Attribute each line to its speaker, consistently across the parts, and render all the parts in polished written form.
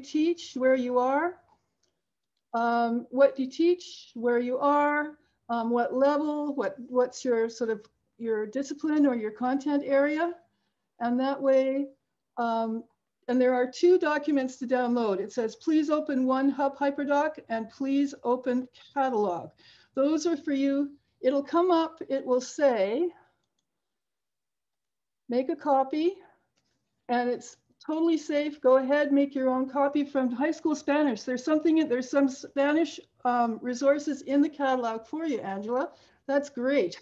Speaker 1: teach, where you are, what you teach, where you are, what level, what's your sort of your discipline or your content area. And that way, and there are 2 documents to download. It says, please open one Hyperdoc and please open catalog. Those are for you. It'll come up, it will say, make a copy, and it's totally safe. Go ahead, make your own copy from high school Spanish. There's some Spanish resources in the catalog for you, Angela. That's great.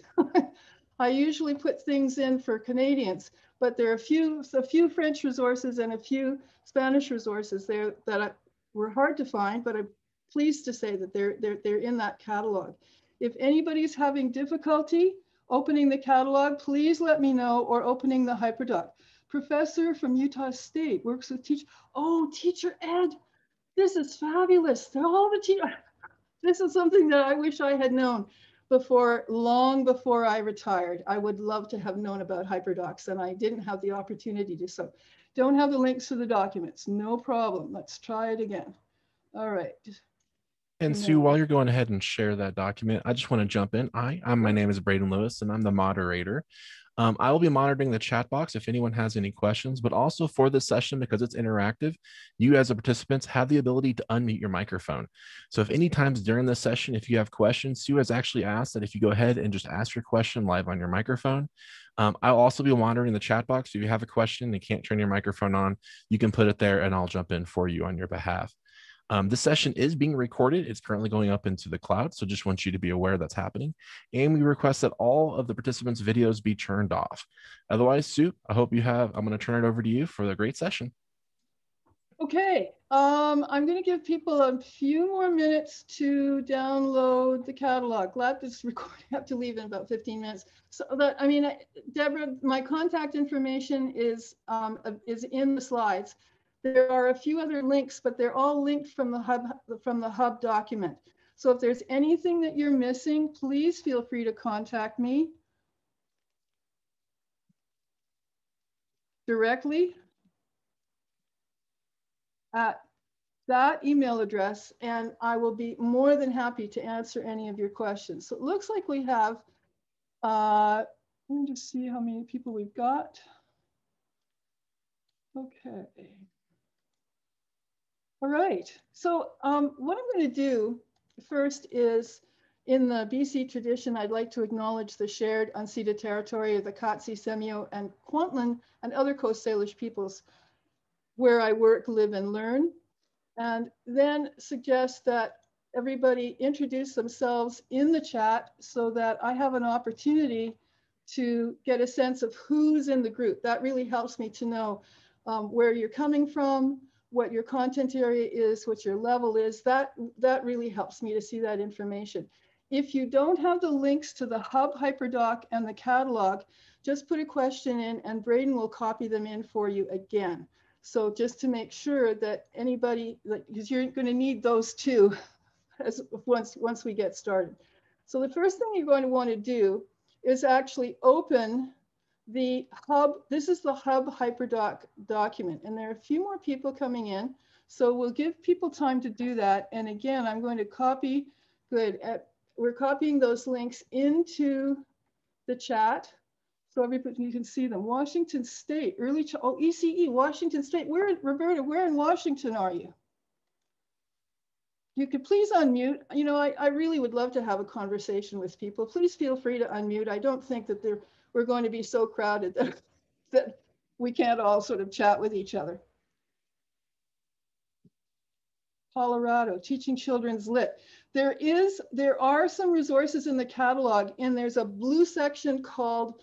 Speaker 1: I usually put things in for Canadians, but there are a few French resources and a few Spanish resources there that were hard to find, but I'm pleased to say that they're in that catalog. If anybody's having difficulty opening the catalog, please let me know, or opening the Hyperdoc. Professor from Utah State works with teacher ed. This is fabulous. All the teachers. This is something that I wish I had known long before I retired. I would love to have known about HyperDocs, and I didn't have the opportunity to. So don't have the links to the documents. No problem. Let's try it again. All right.
Speaker 2: And Sue, while you're going ahead and share that document, I just want to jump in. My name is Braden Lewis, and I'm the moderator. I will be monitoring the chat box if anyone has any questions, but also for this session, because it's interactive, you as a participants have the ability to unmute your microphone. So if any times during this session, if you have questions, Sue has actually asked that if you go ahead and just ask your question live on your microphone. I'll also be monitoring the chat box. If you have a question and can't turn your microphone on, you can put it there and I'll jump in for you on your behalf. This session is being recorded. It's currently going up into the cloud, so just want you to be aware that's happening. And we request that all of the participants' videos be turned off. Otherwise, Sue, I'm going to turn it over to you for the great session.
Speaker 1: Okay, I'm going to give people a few more minutes to download the catalog. Glad this recording, I have to leave in about 15 minutes. So that, Deborah, my contact information is in the slides. There are a few other links, but they're all linked from the hub document. So if there's anything that you're missing, please feel free to contact me directly at that email address, and I will be more than happy to answer any of your questions. So it looks like we have, let me just see how many people we've got. Okay. All right, so what I'm going to do first is, in the BC tradition, I'd like to acknowledge the shared unceded territory of the Katsi, Semio, and Kwantlen and other Coast Salish peoples where I work, live, and learn, and then suggest that everybody introduce themselves in the chat so that I have an opportunity to get a sense of who's in the group. That really helps me to know where you're coming from, what your content area is, what your level is. That really helps me to see that information. If you don't have the links to the Hub, Hyperdoc, and the catalog, just put a question in and Braden will copy them in for you again. So just to make sure that anybody, because you're going to need those two once we get started. So the first thing you're going to want to do is actually open the Hub. This is the Hub Hyperdoc document, and there are a few more people coming in. So we'll give people time to do that. And again, I'm going to copy, we're copying those links into the chat so everybody, you can see them. Washington State, ECE, Washington State. Roberta, where in Washington are you? You could please unmute. You know, I really would love to have a conversation with people. Please feel free to unmute. I don't think that we're going to be so crowded that we can't all sort of chat with each other. Colorado, teaching children's lit. There are some resources in the catalog, and there's a blue section called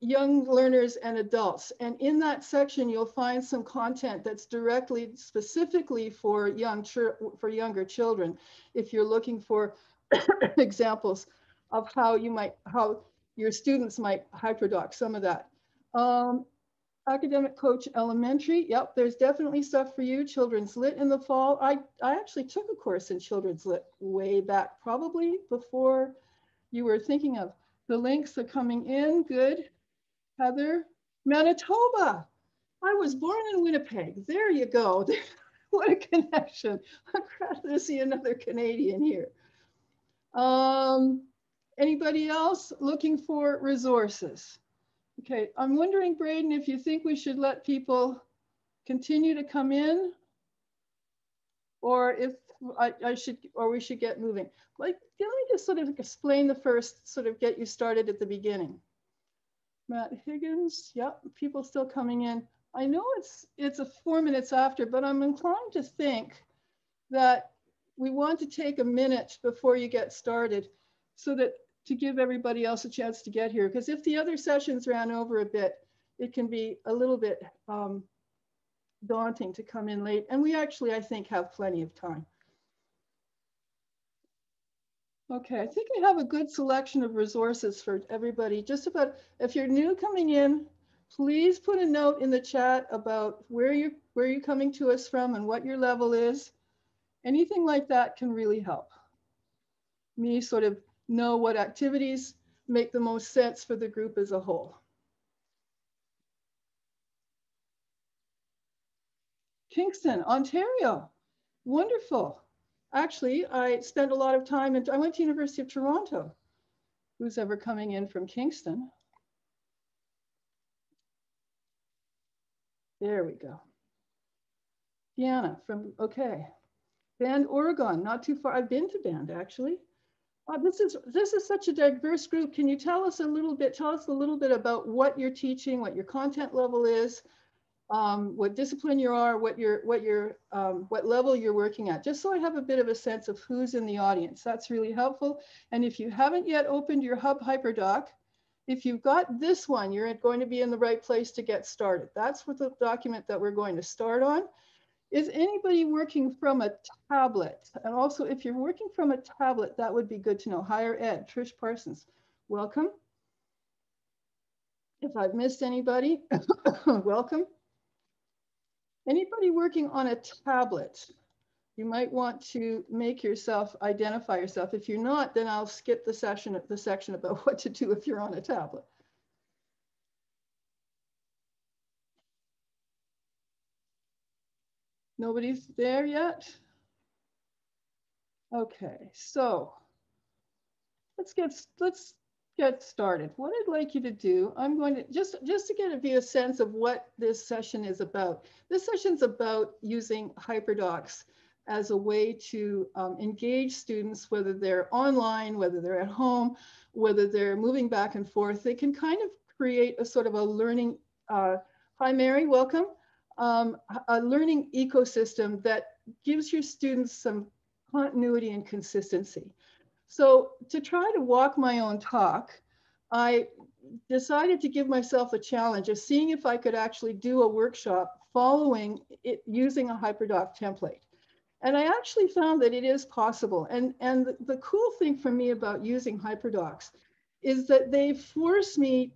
Speaker 1: young learners and adults. And in that section, you'll find some content that's specifically for younger children. If you're looking for examples of how your students might Hyperdoc some of that. Academic Coach Elementary, yep, there's definitely stuff for you. Children's Lit in the fall. I actually took a course in Children's Lit way back, probably before you were thinking of. The links are coming in, good. Heather, Manitoba. I was born in Winnipeg. There you go. What a connection. I'm glad to see another Canadian here. Anybody else looking for resources? Okay, I'm wondering, Braden, if you think we should let people continue to come in, or if we should get moving. Like, let me just sort of explain the first, sort of get you started at the beginning. Matt Higgins, yep, people still coming in. I know it's a 4 minutes after, but I'm inclined to think that we want to take a minute before you get started, so that to give everybody else a chance to get here. Because if the other sessions ran over a bit, it can be a little bit daunting to come in late. And we actually, I think, have plenty of time. Okay, I think I have a good selection of resources for everybody. Just about, if you're new coming in, please put a note in the chat about where you're coming to us from and what your level is. Anything like that can really help me sort of know what activities make the most sense for the group as a whole. Kingston, Ontario, wonderful. Actually, I spent a lot of time, and I went to University of Toronto. Who's ever coming in from Kingston? There we go. Deanna from, okay. Bend, Oregon, not too far. I've been to Bend, actually. This is such a diverse group. Can you tell us a little bit about what you're teaching, what your content level is, what discipline you are, what level you're working at, just so I have a bit of a sense of who's in the audience. That's really helpful. And if you haven't yet opened your Hub Hyperdoc, if you've got this one, you're going to be in the right place to get started. That's what the document that we're going to start on. Is anybody working from a tablet? And also, if you're working from a tablet, that would be good to know. Higher Ed, Trish Parsons, welcome. If I've missed anybody, welcome. Anybody working on a tablet, you might want to make yourself identify yourself. If you're not, then I'll skip the section about what to do if you're on a tablet. Nobody's there yet? Okay, so let's get started. What I'd like you to do, I'm going to just to give you a sense of what this session is about. This session's about using Hyperdocs as a way to engage students, whether they're online, whether they're at home, whether they're moving back and forth. They can kind of create a sort of a learning, hi Mary, welcome, a learning ecosystem that gives your students some continuity and consistency. So to try to walk my own talk, I decided to give myself a challenge of seeing if I could actually do a workshop following it using a Hyperdoc template. And I actually found that it is possible. And the cool thing for me about using Hyperdocs is that they force me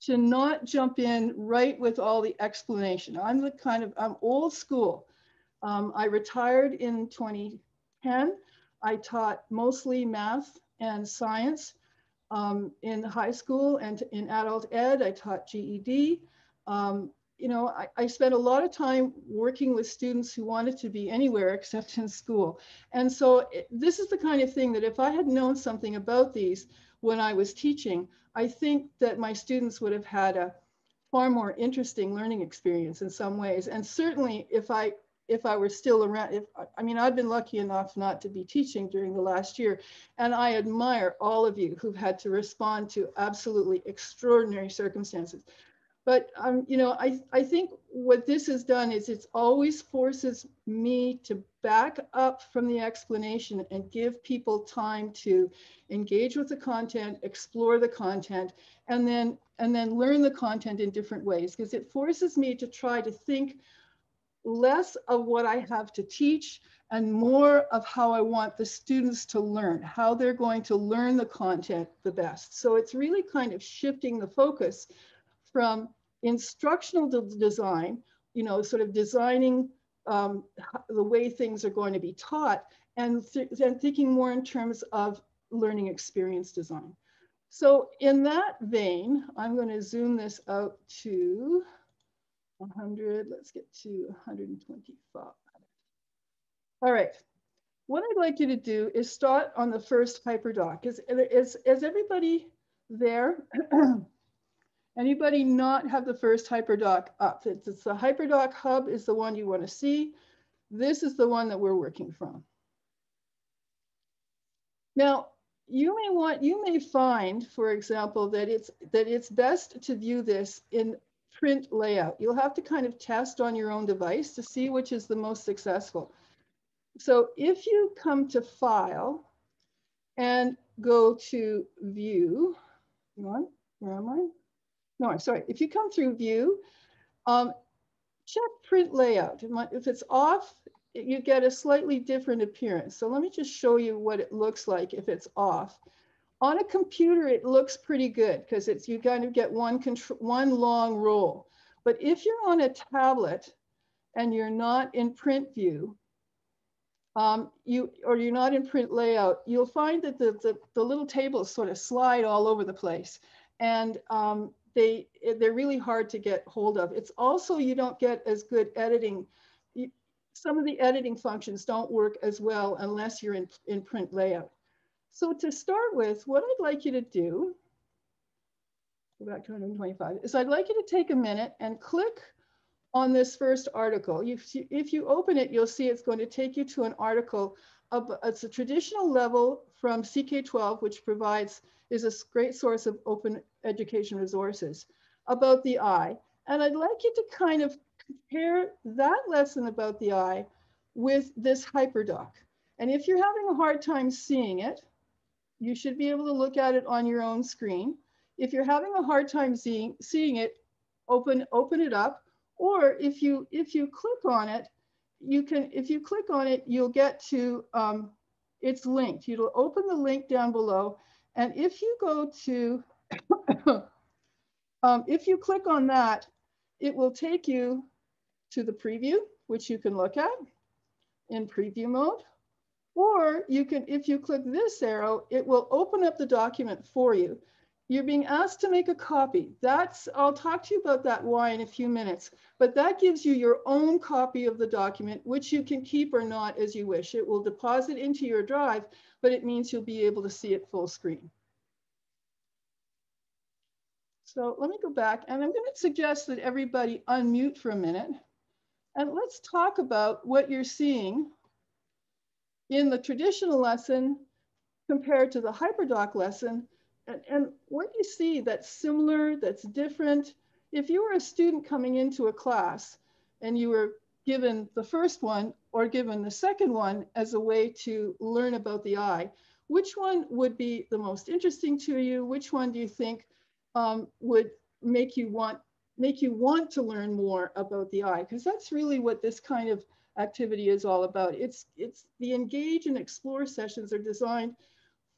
Speaker 1: to not jump in right with all the explanation. I'm old school. I retired in 2010. I taught mostly math and science in high school and in adult ed. I taught GED. You know, I spent a lot of time working with students who wanted to be anywhere except in school. And so this is the kind of thing that if I had known something about these when I was teaching, I think that my students would have had a far more interesting learning experience in some ways. And certainly if I were still around, I mean, I've been lucky enough not to be teaching during the last year, and I admire all of you who've had to respond to absolutely extraordinary circumstances. But, you know, I think what this has done is it's always forces me to back up from the explanation and give people time to engage with the content, explore the content, and then learn the content in different ways, because it forces me to try to think less of what I have to teach and more of how I want the students to learn, how they're going to learn the content the best. So it's really kind of shifting the focus from instructional design, you know, sort of designing the way things are going to be taught, and thinking more in terms of learning experience design. So in that vein, I'm going to zoom this out to 100, let's get to 125. All right. What I'd like you to do is start on the first HyperDoc. Is everybody there? Anybody not have the first HyperDoc up? It's the HyperDoc hub is the one you want to see. This is the one that we're working from. Now, you may find, for example, that it's best to view this in print layout. You'll have to kind of test on your own device to see which is the most successful. So if you come to File and go to View, where am I? No, I'm sorry. If you come through View, check Print Layout. If it's off, you get a slightly different appearance. So let me just show you what it looks like if it's off. On a computer, it looks pretty good because you kind of get one long roll. But if you're on a tablet and you're not in print view, you're not in print layout, you'll find that the little tables sort of slide all over the place. And they're really hard to get hold of. It's also, you don't get as good editing. Some of the editing functions don't work as well unless you're in print layout. So to start with, what I'd like you to do, go back to 125, is I'd like you to take a minute and click on this first article. If you open it, you'll see it's going to take you to an article. It's a traditional level from CK12, which is a great source of open education resources about the eye. And I'd like you to kind of compare that lesson about the eye with this Hyperdoc. And if you're having a hard time seeing it, you should be able to look at it on your own screen. If you're having a hard time seeing it, open it up. Or if you click on it, you'll get to, it's linked. You'll open the link down below. And if you go to, if you click on that, it will take you to the preview, which you can look at in preview mode. Or you can, if you click this arrow, it will open up the document for you. You're being asked to make a copy. I'll talk to you about that why in a few minutes, but that gives you your own copy of the document, which you can keep or not as you wish. It will deposit into your drive, but it means you'll be able to see it full screen. So let me go back, and I'm going to suggest that everybody unmute for a minute, and let's talk about what you're seeing in the traditional lesson compared to the Hyperdoc lesson, and what you see that's similar, that's different. If you were a student coming into a class and you were given the first one or given the second one as a way to learn about the eye, which one would be the most interesting to you? Which one do you think would make you want to learn more about the eye? Because that's really what this kind of activity is all about. It's the engage and explore sessions are designed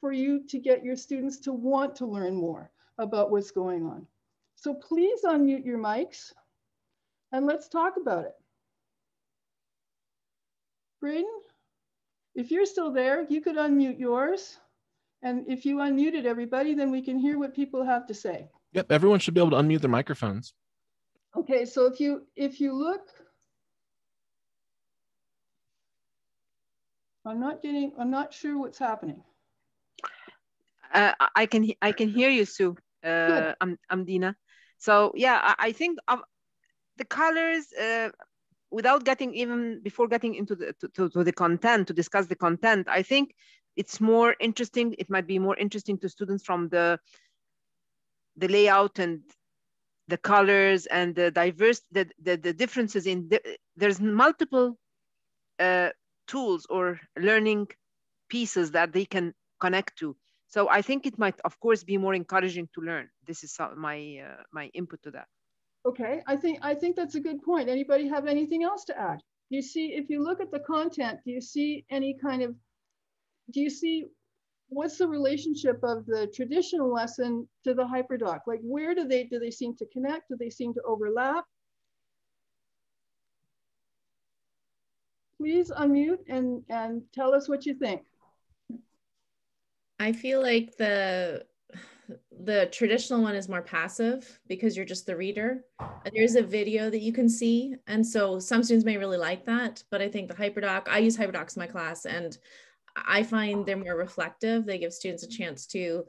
Speaker 1: for you to get your students to want to learn more about what's going on. So please unmute your mics and let's talk about it. Braden, if you're still there, you could unmute yours. And if you unmuted everybody, then we can hear what people have to say.
Speaker 2: Yep, everyone should be able to unmute their microphones.
Speaker 1: Okay, so if you look, I'm not sure what's happening.
Speaker 3: I can hear you, Sue. I'm Dina. So yeah, I think of the colors, without before getting into the content, to discuss the content, I think it's more interesting. It might be more interesting to students from the layout and the colors and the the differences in there's multiple tools or learning pieces that they can connect to. So I think it might, of course, be more encouraging to learn. This is my input to that.
Speaker 1: Okay, I think that's a good point. Anybody have anything else to add? Do you see, if you look at the content, do you see what's the relationship of the traditional lesson to the Hyperdoc? Like, where do they seem to connect? Do they seem to overlap? Please unmute and tell us what you think.
Speaker 4: I feel like the traditional one is more passive because you're just the reader. And there's a video that you can see. And so some students may really like that, but I think the Hyperdoc, I use Hyperdocs in my class, and I find they're more reflective. They give students a chance to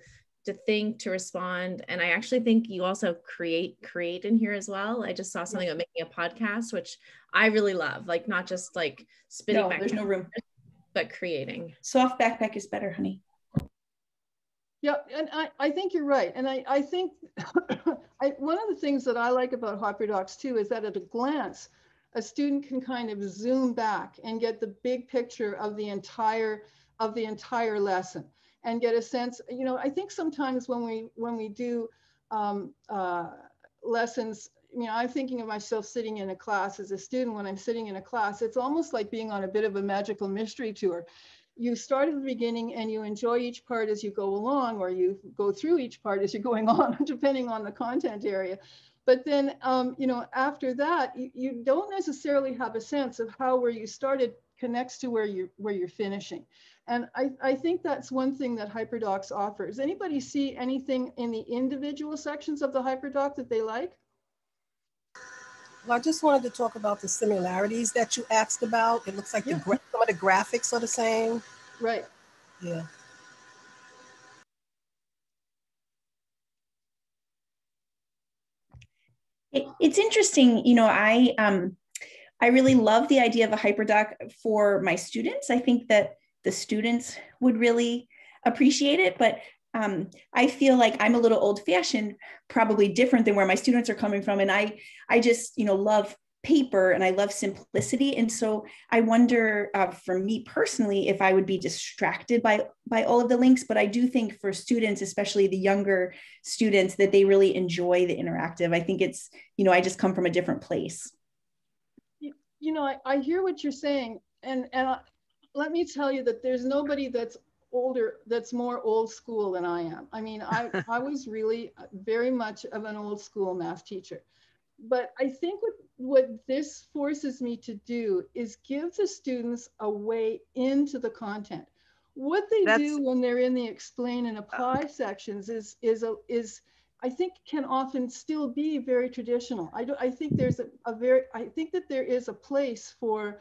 Speaker 4: think, to respond. And I actually think you also create in here as well. I just saw something about making a podcast, which I really love, like not just like spitting back.
Speaker 5: There's no room.
Speaker 4: But creating.
Speaker 5: Soft backpack is better, honey.
Speaker 1: Yeah, and I think you're right. And I think one of the things that I like about HyperDocs too is that at a glance, a student can kind of zoom back and get the big picture of the entire lesson and get a sense. You know, I think sometimes when we do lessons, you know, I'm thinking of myself sitting in a class as a student. When I'm sitting in a class, it's almost like being on a bit of a magical mystery tour. You start at the beginning and you enjoy each part as you go along, or you go through each part as you're going on, depending on the content area. But then, you know, after that, you don't necessarily have a sense of how where you started connects to where you're finishing. And I think that's one thing that HyperDocs offers. Anybody see anything in the individual sections of the HyperDoc that they like?
Speaker 6: Well, I just wanted to talk about the similarities that you asked about. It looks like some of the graphics are the same.
Speaker 1: Right.
Speaker 6: Yeah.
Speaker 5: It's interesting, you know, I really love the idea of a HyperDoc for my students. I think that the students would really appreciate it, but I feel like I'm a little old-fashioned, probably different than where my students are coming from. And I just, you know, love paper and I love simplicity. And so I wonder for me personally, if I would be distracted by all of the links, but I do think for students, especially the younger students, that they really enjoy the interactive. I think it's, you know, I just come from a different place.
Speaker 1: You know, I hear what you're saying. And let me tell you that there's nobody that's older, that's more old school than I am. I mean, I was really very much of an old school math teacher. But I think what this forces me to do is give the students a way into the content. What they do when they're in the explain and apply sections is I think can often still be very traditional. I think there's I think that there is a place for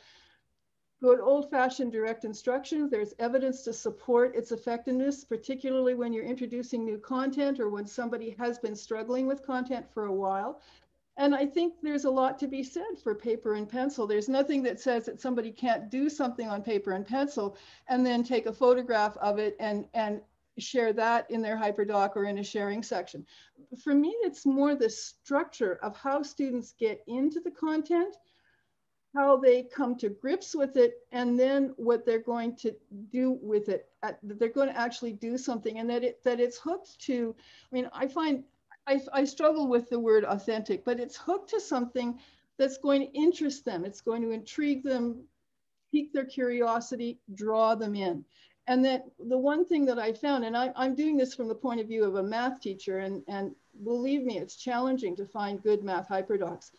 Speaker 1: good old-fashioned direct instruction. There's evidence to support its effectiveness, particularly when you're introducing new content or when somebody has been struggling with content for a while. And I think there's a lot to be said for paper and pencil. There's nothing that says that somebody can't do something on paper and pencil and then take a photograph of it and share that in their HyperDoc or in a sharing section. For me, it's more the structure of how students get into the content, how they come to grips with it, and then what they're going to do with it. They're going to actually do something, and that it's hooked to, I mean, I struggle with the word authentic, but it's hooked to something that's going to interest them. It's going to intrigue them, pique their curiosity, draw them in. And that the one thing that I found, and I'm doing this from the point of view of a math teacher, and believe me, it's challenging to find good math HyperDocs.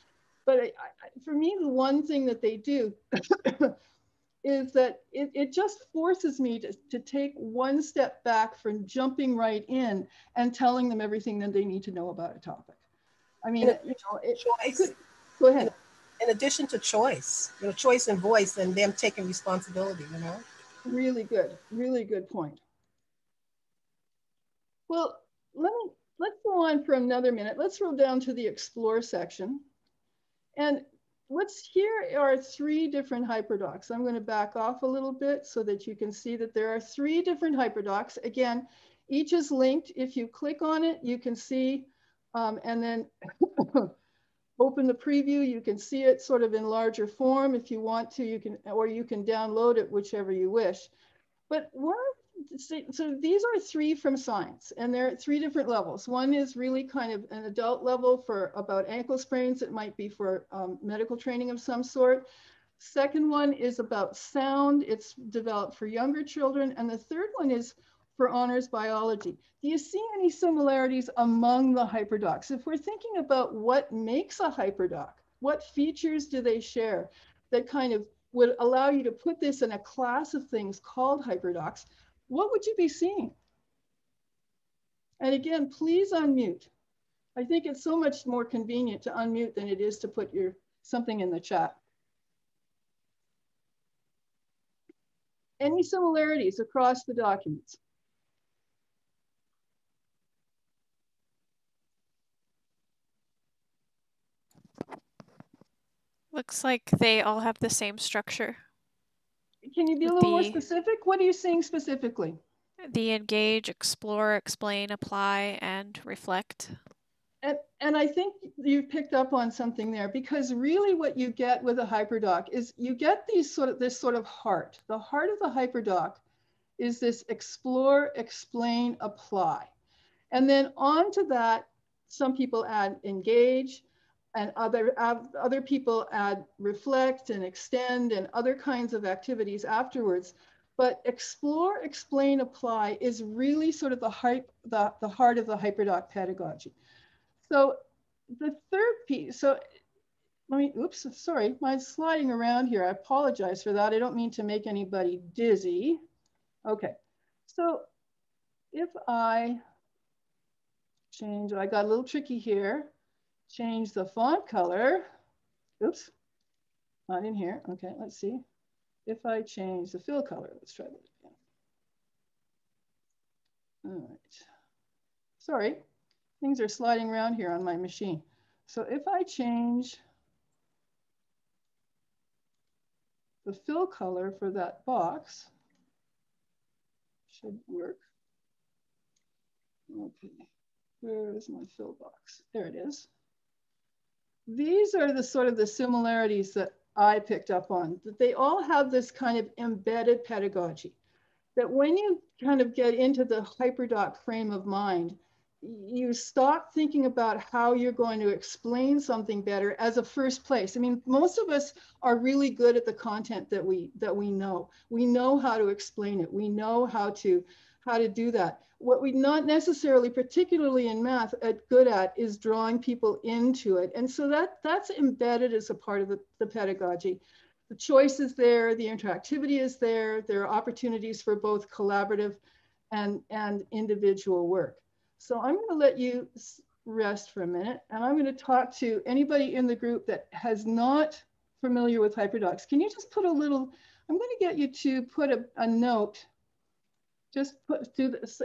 Speaker 1: But for me, the one thing that they do is that it just forces me to take one step back from jumping right in and telling them everything that they need to know about a topic. I mean, you know, go ahead.
Speaker 6: In addition to choice, you know, choice and voice and them taking responsibility, you know. Really
Speaker 1: good point. Well, let's go on for another minute. Let's roll down to the explore section. And here are 3 different HyperDocs. I'm going to back off a little bit so that you can see that there are 3 different HyperDocs. Again, each is linked. If you click on it, you can see, and then open the preview. You can see it sort of in larger form. If you want to, you can download it, whichever you wish. But so these are 3 from science, and they're at 3 different levels. One is really kind of an adult level for about ankle sprains. It might be for medical training of some sort. Second one is about sound. It's developed for younger children. And the third one is for honors biology. Do you see any similarities among the HyperDocs? If we're thinking about what makes a HyperDoc, what features do they share that kind of would allow you to put this in a class of things called HyperDocs, what would you be seeing? And again, please unmute. I think it's so much more convenient to unmute than it is to put something in the chat. Any similarities across the documents?
Speaker 7: Looks like they all have the same structure.
Speaker 1: Can you be a little more specific? What are you seeing specifically?
Speaker 7: The engage, explore, explain, apply, and reflect.
Speaker 1: And I think you've picked up on something there, because really what you get with a Hyperdoc is you get this sort of heart. The heart of the Hyperdoc is this explore, explain, apply. And then onto that, some people add engage, and other people add reflect and extend and other kinds of activities afterwards. But explore, explain, apply is really sort of the heart of the Hyperdoc pedagogy. So the third piece, so let me, oops, sorry, mine's sliding around here. I apologize for that. I don't mean to make anybody dizzy. Okay, so if I change, I got a little tricky here, change the font color. Oops, not in here. Okay, let's see. If I change the fill color, let's try that again. All right, sorry. Things are sliding around here on my machine. So if I change the fill color for that box, should work. Okay, where is my fill box? There it is. These are the sort of the similarities that I picked up on, that they all have this kind of embedded pedagogy, that when you kind of get into the Hyperdoc frame of mind, you stop thinking about how you're going to explain something better as a first place. I mean, most of us are really good at the content that we know. We know how to explain it. We know how to do that. What we're not necessarily, particularly in math, good at is drawing people into it. And so that's embedded as a part of the pedagogy. The choice is there, the interactivity is there, there are opportunities for both collaborative and individual work. So I'm going to let you rest for a minute, and I'm going to talk to anybody in the group that has not familiar with Hyperdocs. Can you just put a little, I'm going to get you to put a note, just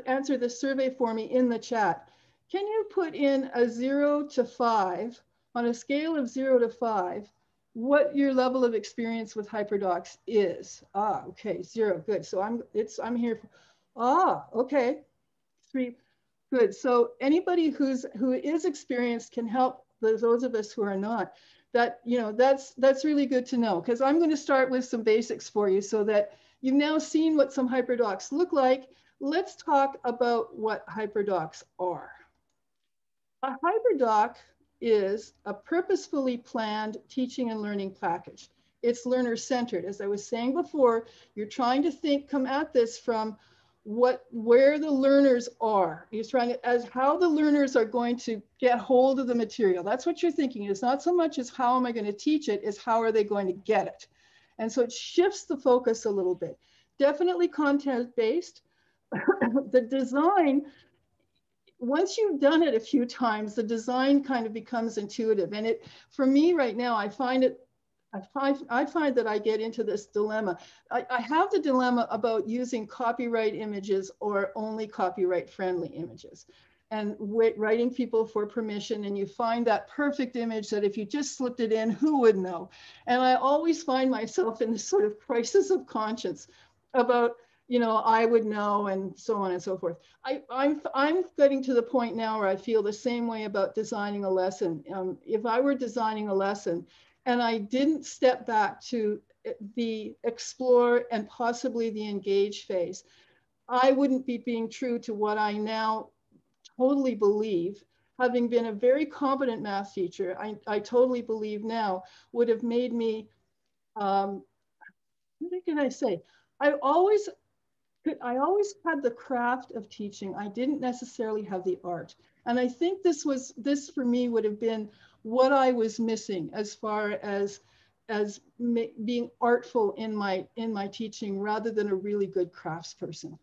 Speaker 1: answer the survey for me in the chat. Can you put in a 0 to 5, on a scale of 0 to 5, what your level of experience with Hyperdocs is? Ah, okay, 0, good. So I'm here for, okay, 3. Good. So anybody who is experienced can help those of us who are not. That, you know, that's really good to know, because I'm going to start with some basics for you so that you've now seen what some Hyperdocs look like. Let's talk about what Hyperdocs are. A Hyperdoc is a purposefully planned teaching and learning package. It's learner-centered. As I was saying before, you're trying to come at this from where the learners are. You're trying to, as how the learners are going to get hold of the material. That's what you're thinking. It's not so much as how am I going to teach it, is how are they going to get it? And so it shifts the focus a little bit. Definitely content-based. The design, once you've done it a few times, the design kind of becomes intuitive. And for me right now, I find that I get into this dilemma. I have the dilemma about using copyright images or only copyright friendly images, and writing people for permission. And you find that perfect image that if you just slipped it in, who would know? And I always find myself in this sort of crisis of conscience about, you know, I would know, and so on and so forth. I'm getting to the point now where I feel the same way about designing a lesson. If I were designing a lesson, and I didn't step back to the explore and possibly the engage phase, I wouldn't be being true to what I now totally believe, having been a very competent math teacher, I totally believe now would have made me, what can I say? I always had the craft of teaching. I didn't necessarily have the art. And I think this for me would have been what I was missing as far as being artful in my teaching rather than a really good craftsperson.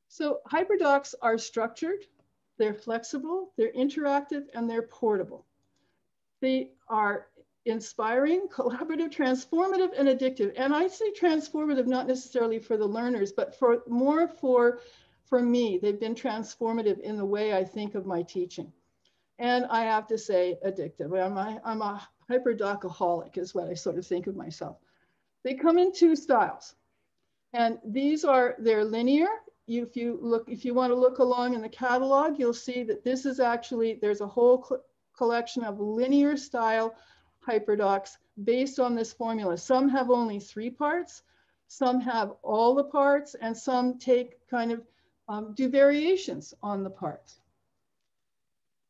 Speaker 1: So Hyperdocs are structured. they're flexible, they're interactive, and they're portable. They are inspiring, collaborative, transformative, and addictive. And I say transformative not necessarily for the learners, but more for me. They've been transformative in the way I think of my teaching. And I have to say addictive. I'm a hyperdocaholic is what I sort of think of myself. They come in two styles. And they're linear. If you want to look along in the catalog, you'll see that this is actually, there's a whole collection of linear style HyperDocs based on this formula. Some have only 3 parts, some have all the parts, and some take kind of do variations on the parts.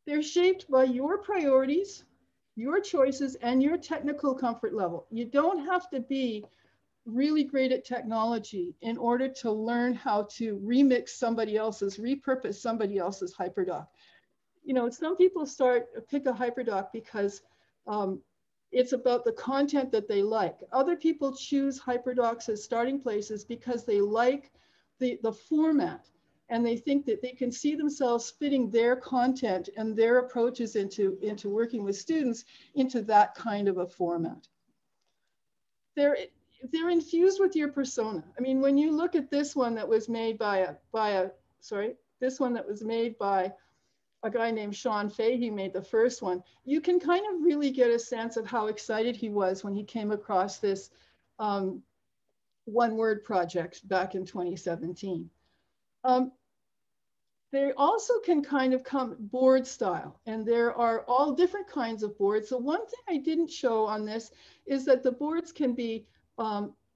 Speaker 1: They're shaped by your priorities, your choices, and your technical comfort level. You don't have to be really great at technology in order to learn how to repurpose somebody else's HyperDoc. You know, some people pick a HyperDoc because it's about the content that they like. Other people choose HyperDocs as starting places because they like the format, and they think that they can see themselves fitting their content and their approaches into working with students into that kind of a format. They're infused with your persona. I mean, when you look at this one that was made by a guy named Sean Fay, he made the first one, you can kind of really get a sense of how excited he was when he came across this one-word project back in 2017. They also can kind of come board style, and there are all different kinds of boards. The one thing I didn't show on this is that the boards can be,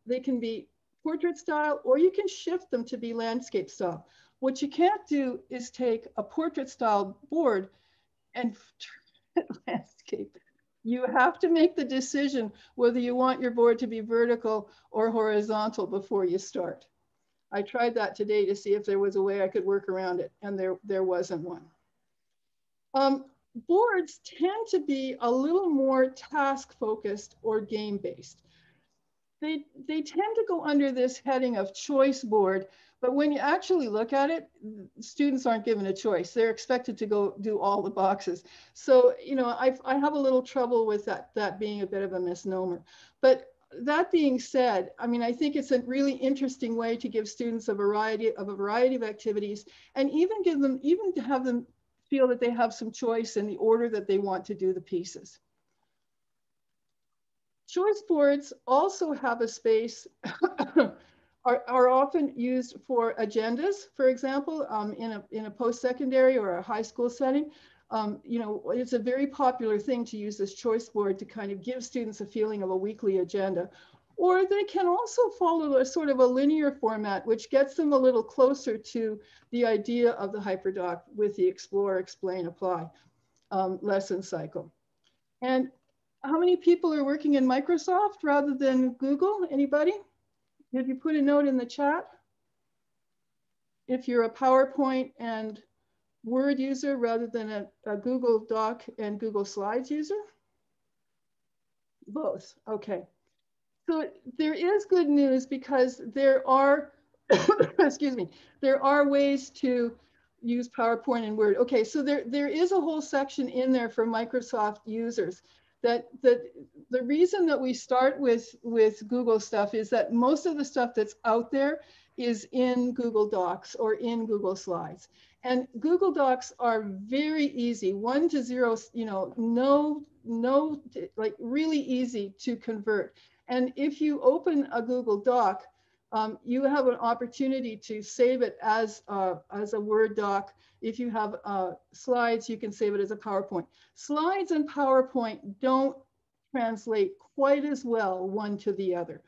Speaker 1: they can be portrait style, or you can shift them to be landscape style. What you can't do is take a portrait style board and turn it landscape. You have to make the decision whether you want your board to be vertical or horizontal before you start. I tried that today to see if there was a way I could work around it, and there wasn't one. Boards tend to be a little more task focused or game based. They tend to go under this heading of choice board, but when you actually look at it, students aren't given a choice. They're expected to go do all the boxes. So, you know, I have a little trouble with that being a bit of a misnomer. But that being said, I mean, I think it's a really interesting way to give students a variety of activities, and even to have them feel that they have some choice in the order that they want to do the pieces. Choice boards also have a space, are often used for agendas, for example, in a post-secondary or a high school setting. You know, it's a very popular thing to use this choice board to kind of give students a feeling of a weekly agenda. Or they can also follow a sort of a linear format, which gets them a little closer to the idea of the HyperDoc with the explore, explain, apply lesson cycle. And how many people are working in Microsoft rather than Google? Anybody? Have you put a note in the chat? If you're a PowerPoint and Word user rather than a Google Doc and Google Slides user? Both, okay. So there is good news because there are, excuse me, there are ways to use PowerPoint and Word. Okay, so there is a whole section in there for Microsoft users. That the reason that we start with Google stuff is that most of the stuff that's out there is in Google Docs or in Google Slides. And Google Docs are very easy, 1 to 0, you know, like really easy to convert. And if you open a Google Doc, you have an opportunity to save it as a Word doc. If you have slides, you can save it as a PowerPoint. Slides and PowerPoint don't translate quite as well one to the other.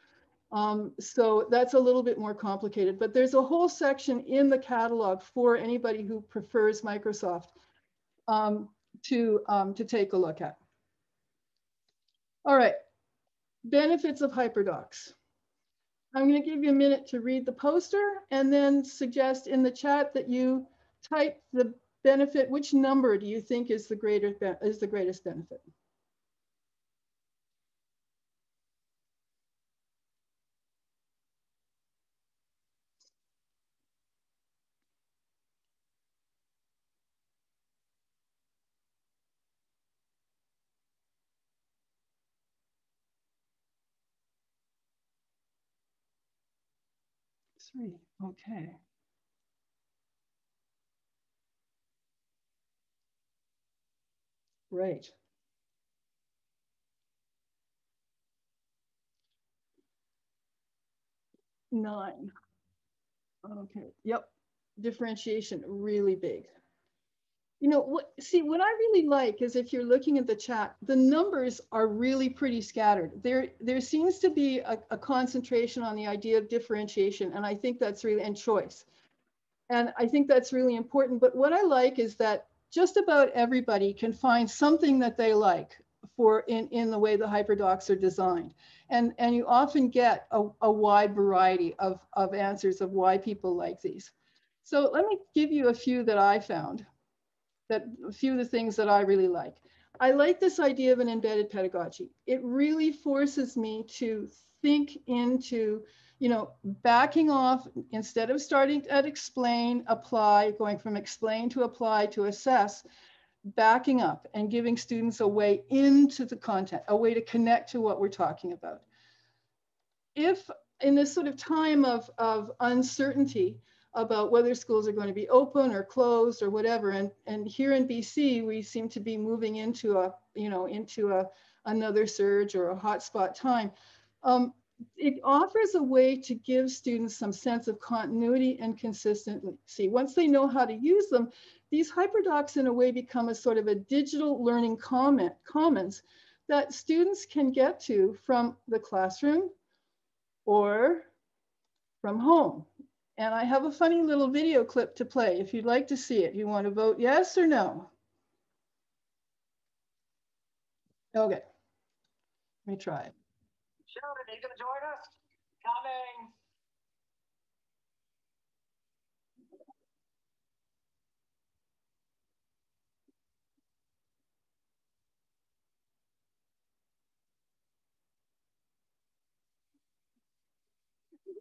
Speaker 1: So that's a little bit more complicated, but there's a whole section in the catalog for anybody who prefers Microsoft to take a look at. All right, benefits of HyperDocs. I'm going to give you a minute to read the poster and then suggest in the chat that you type the benefit. Which number do you think is the greatest benefit? 3, okay. Right. Nine. Okay, yep. Differentiation, really big. You know, what I really like is if you're looking at the chat, the numbers are really pretty scattered. There seems to be a concentration on the idea of differentiation, and I think that's really, and choice. And I think that's really important. But what I like is that just about everybody can find something that they like for in the way the HyperDocs are designed. And you often get a wide variety of answers of why people like these. So let me give you a few that I found. A few of the things that I really like. I like this idea of an embedded pedagogy. It really forces me to think into, you know, backing off instead of starting at explain, apply, going from explain to apply to assess, backing up and giving students a way into the content, a way to connect to what we're talking about. If in this sort of time of uncertainty, about whether schools are going to be open or closed or whatever. And here in BC, we seem to be moving into another surge or a hotspot time. It offers a way to give students some sense of continuity and consistency. Once they know how to use them, these HyperDocs in a way become a sort of a digital learning commons that students can get to from the classroom or from home. And I have a funny little video clip to play if you'd like to see it. You want to vote yes or no? Okay, let me try it.
Speaker 8: Sheldon, are you going to join us? Coming.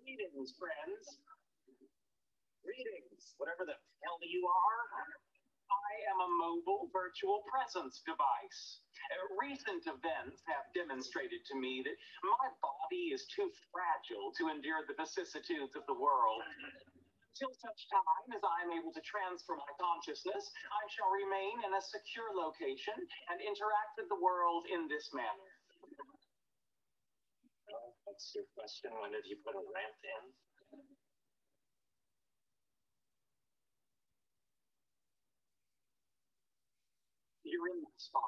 Speaker 8: Greetings, friends. Greetings, whatever the hell you are. I am a mobile virtual presence device. Recent events have demonstrated to me that my body is too fragile to endure the vicissitudes of the world. Until such time as I am able to transfer my consciousness, I shall remain in a secure location and interact with the world in this manner. Well, what's your question? When did you put a ramp in? You're in the spot.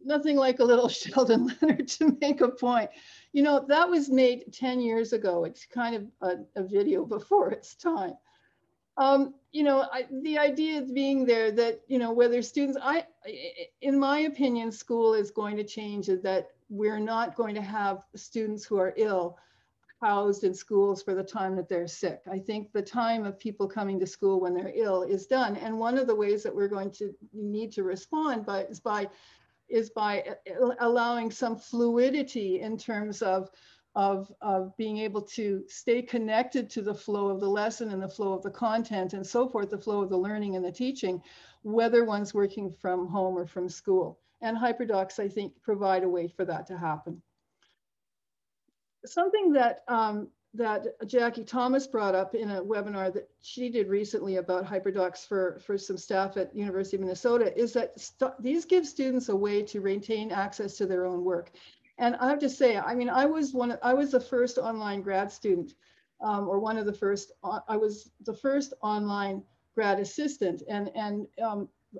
Speaker 1: Nothing like a little Sheldon Leonard to make a point. You know, that was made 10 years ago. It's kind of a video before its time. You know, the idea of being there that, you know, whether students, in my opinion, school is going to change, is that we're not going to have students who are ill housed in schools for the time that they're sick. I think the time of people coming to school when they're ill is done. And one of the ways that we're going to need to respond is by allowing some fluidity in terms of being able to stay connected to the flow of the lesson and the flow of the content and so forth, the flow of the learning and the teaching, whether one's working from home or from school. And HyperDocs, I think, provide a way for that to happen. Something that that Jackie Thomas brought up in a webinar that she did recently about HyperDocs for some staff at University of Minnesota is that these give students a way to retain access to their own work. And I have to say, I mean, I was the first online grad student, or one of the first. I was the first online grad assistant, and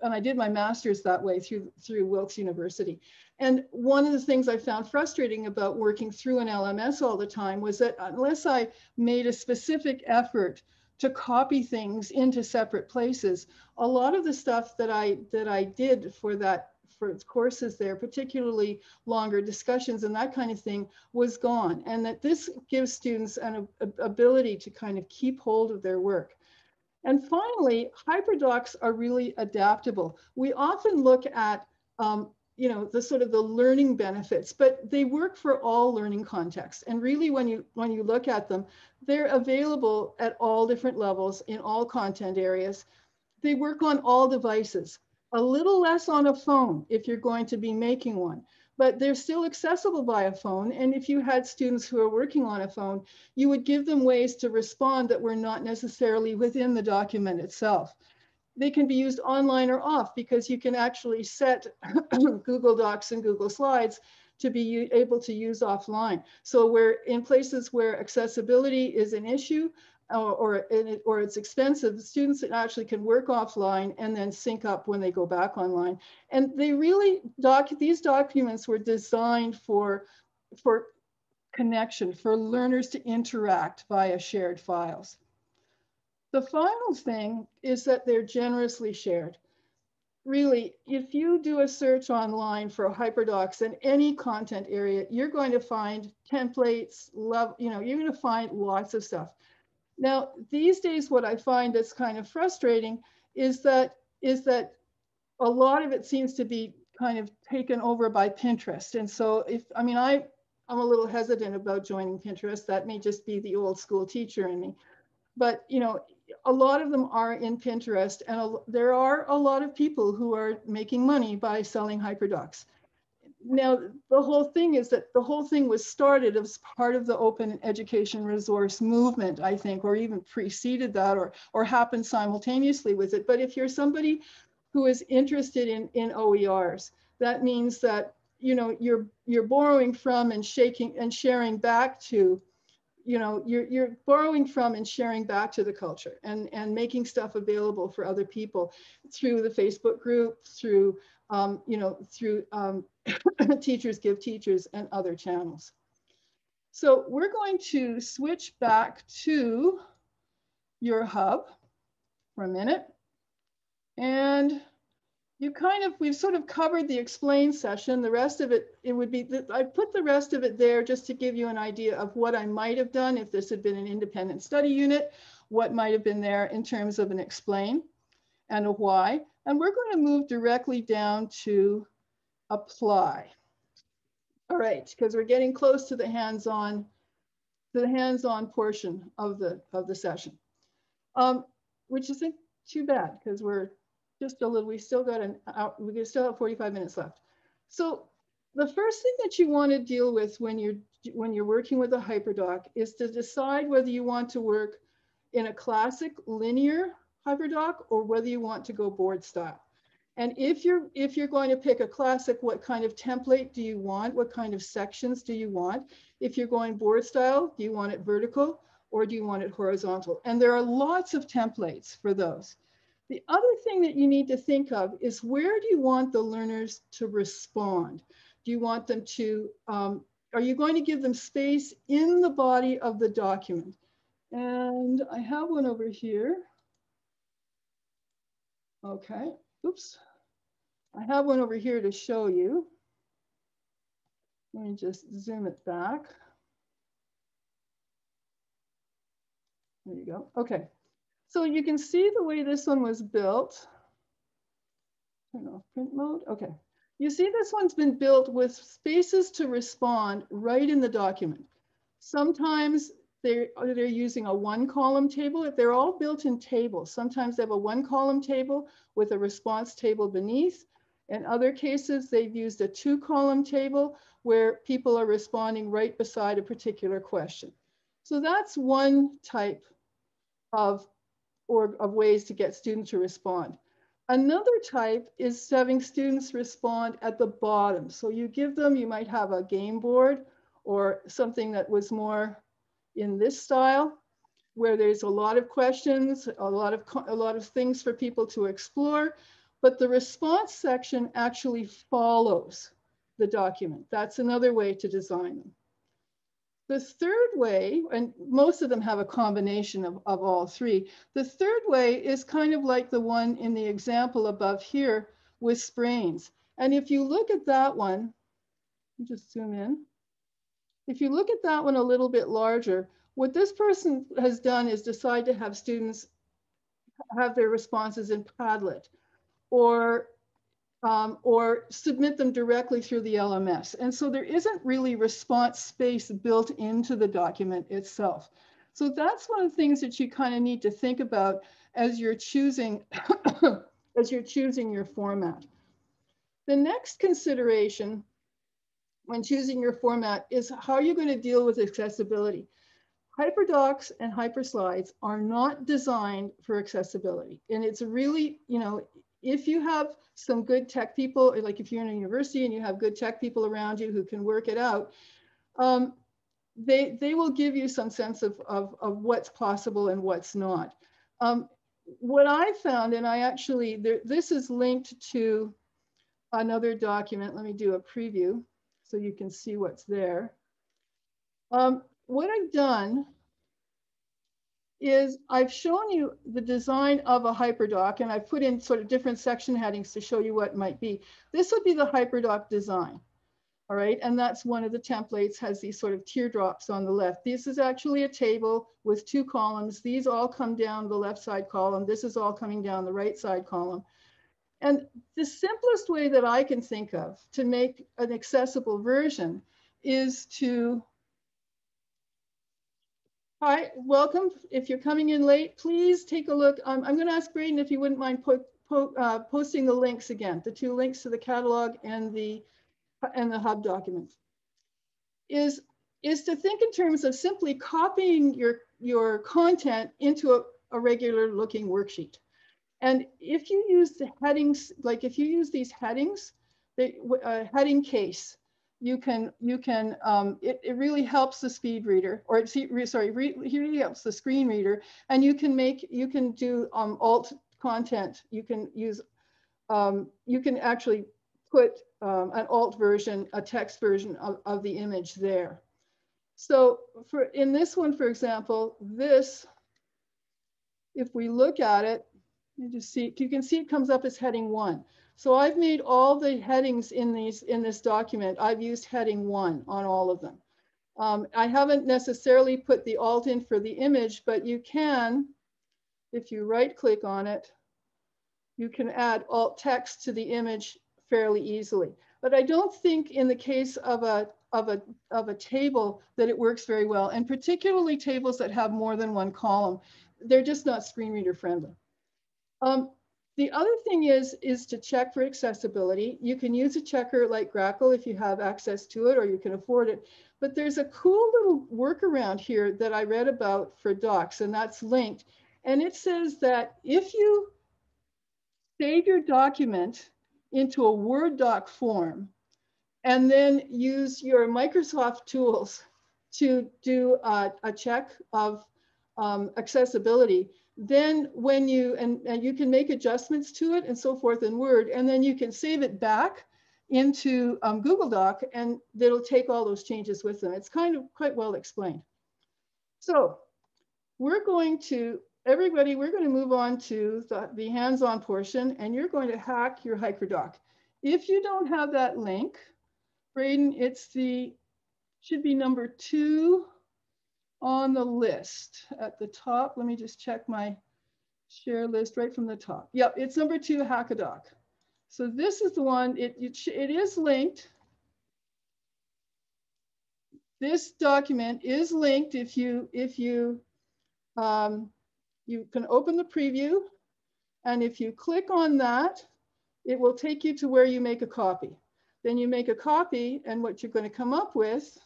Speaker 1: I did my master's that way through Wilkes University. And one of the things I found frustrating about working through an LMS all the time was that unless I made a specific effort to copy things into separate places, a lot of the stuff that I did for courses there, particularly longer discussions and that kind of thing, was gone. And that this gives students an ability to kind of keep hold of their work. And finally, HyperDocs are really adaptable. We often look at, you know, the sort of the learning benefits, but they work for all learning contexts. And really, when you look at them, they're available at all different levels in all content areas. they work on all devices, a little less on a phone if you're going to be making one, but they're still accessible by a phone. And if you had students who are working on a phone, you would give them ways to respond that were not necessarily within the document itself. They can be used online or off, because you can actually set Google Docs and Google Slides to be able to use offline. So where in places where accessibility is an issue, or it's expensive, students actually can work offline and then sync up when they go back online. And they really, these documents were designed for connection, for learners to interact via shared files. The final thing is that they're generously shared. Really, if you do a search online for Hyperdocs in any content area, you're going to find templates, you're going to find lots of stuff. Now, these days, what I find that's kind of frustrating is that a lot of it seems to be kind of taken over by Pinterest. And so I'm a little hesitant about joining Pinterest. That may just be the old school teacher in me. But, a lot of them are in Pinterest, and there are a lot of people who are making money by selling Hyperdocs. Now, the whole thing is that the whole thing was started as part of the open education resource movement, I think, or even preceded that, or happened simultaneously with it. But if you're somebody who is interested in OERs, that means that, you're borrowing from and sharing back to, you're borrowing from and sharing back to the culture, and making stuff available for other people through the Facebook group, through Teachers Give Teachers and other channels. So we're going to switch back to your hub for a minute. And we've sort of covered the explain session. The rest of it, I put the rest of it there just to give you an idea of what I might have done if this had been an independent study unit, what might have been there in terms of an explain and a why. And we're going to move directly down to apply. All right, because we're getting close to the hands-on portion of the session, which isn't too bad, because we're just a little, we still have 45 minutes left. So the first thing that you want to deal with when you're working with a Hyperdoc is to decide whether you want to work in a classic linear Hyperdoc or whether you want to go board style. And if you're going to pick a classic, what kind of template do you want? What kind of sections do you want? If you're going board style, do you want it vertical or do you want it horizontal? And there are lots of templates for those. The other thing that you need to think of is, where do you want the learners to respond? Do you want them to, are you going to give them space in the body of the document? And I have one over here. Okay, oops. I have one over here to show you. Let me just zoom it back. There you go, okay. So you can see the way this one was built. Turn off print mode, okay. You see this one's been built with spaces to respond right in the document. Sometimes they're using a one-column table. If they're all built in tables, sometimes they have a one-column table with a response table beneath. In other cases, they've used a two-column table where people are responding right beside a particular question. So that's one type of ways to get students to respond. Another type is having students respond at the bottom. So you give them, you might have a game board or something that was more in this style, where there's a lot of questions, a lot of things for people to explore, but the response section actually follows the document. That's another way to design them. The third way, and most of them have a combination of all three, the third way is kind of like the one in the example above here with sprains. And if you look at that one, just zoom in. If you look at that one a little bit larger, what this person has done is decide to have students have their responses in Padlet or submit them directly through the LMS. And so there isn't really response space built into the document itself. So that's one of the things that you kind of need to think about as you're choosing your format. The next consideration when choosing your format is how you're going to deal with accessibility. HyperDocs and HyperSlides are not designed for accessibility. And it's really, you know, if you have some good tech people, like if you're in a university and you have good tech people around you who can work it out, they will give you some sense of what's possible and what's not. What I found, and I actually, this is linked to another document. Let me do a preview so you can see what's there. What I've done is I've shown you the design of a HyperDoc, and I've put in sort of different section headings to show you what it might be. This would be the HyperDoc design, all right? And that's one of the templates, has these sort of teardrops on the left. This is actually a table with 2 columns. These all come down the left side column. This is all coming down the right side column. And the simplest way that I can think of to make an accessible version is to, hi, welcome. If you're coming in late, please take a look. I'm going to ask Braden if you wouldn't mind posting the links again, the 2 links to the catalog and the hub documents. Is to think in terms of simply copying your content into a regular looking worksheet. And if you use the headings, like if you use these headings, the heading case, it really helps the speed reader, or really helps the screen reader, and you can do alt content. You can actually put an alt version, a text version of the image there. So in this one, for example, this, if we look at it, you just see, you can see it comes up as heading 1. So I've made all the headings in this document. I've used heading 1 on all of them. I haven't necessarily put the alt in for the image, but you can, if you right click on it, you can add alt text to the image fairly easily. But I don't think in the case of a table that it works very well, and particularly tables that have more than 1 column. They're just not screen reader friendly. The other thing is to check for accessibility. You can use a checker like Grackle if you have access to it or you can afford it. But there's a cool little workaround here that I read about for docs, and that's linked. And it says that if you save your document into a Word doc form and then use your Microsoft tools to do a check of accessibility, then when you, and you can make adjustments to it and so forth in Word, and then you can save it back into Google Doc, and it'll take all those changes with them. It's kind of quite well explained. So we're going to, everybody, we're going to move on to the hands-on portion, and you're going to hack your Hyperdoc. If you don't have that link, Braden, should be number 2 on the list at the top. Let me just check my share list right from the top. Yep, it's number 2, Hackadoc. So this is the one, it is linked. This document is linked if you can open the preview, and if you click on that, it will take you to where you make a copy. Then you make a copy, and what you're going to come up with,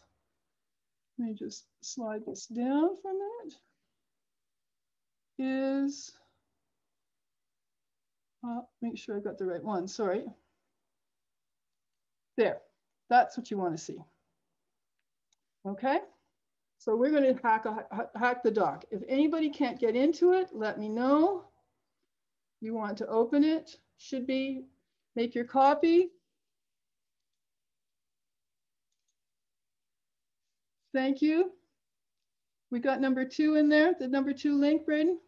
Speaker 1: let me just slide this down for a minute, is, make sure I got the right one, sorry. There, that's what you want to see. Okay, so we're going to hack the doc. If anybody can't get into it, let me know. You want to open it, should be, make your copy. Thank you. We got number 2 in there, the number 2 link, Braden.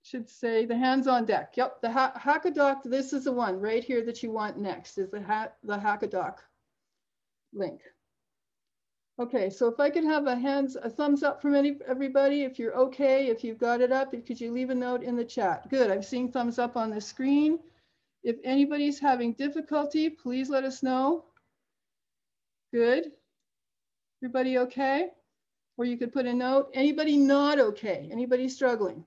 Speaker 1: Should say the hands on deck. Yep, the Hackadoc, this is the one right here that you want next, is the Hackadoc link. Okay, so if I could have a thumbs up from everybody, if you're okay, if you've got it up, could you leave a note in the chat? Good, I'm seeing thumbs up on the screen. If anybody's having difficulty, please let us know. Good. Everybody okay? Or you could put a note. Anybody not okay? Anybody struggling?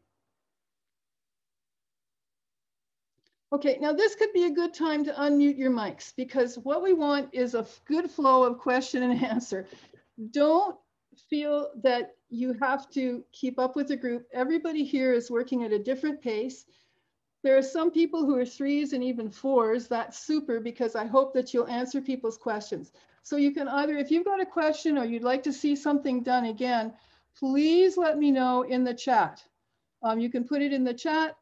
Speaker 1: Okay, now this could be a good time to unmute your mics because what we want is a good flow of question and answer. Don't feel that you have to keep up with the group. Everybody here is working at a different pace. There are some people who are 3s and even 4s. That's super because I hope that you'll answer people's questions. So you can either, if you've got a question or you'd like to see something done again, please let me know in the chat. You can put it in the chat.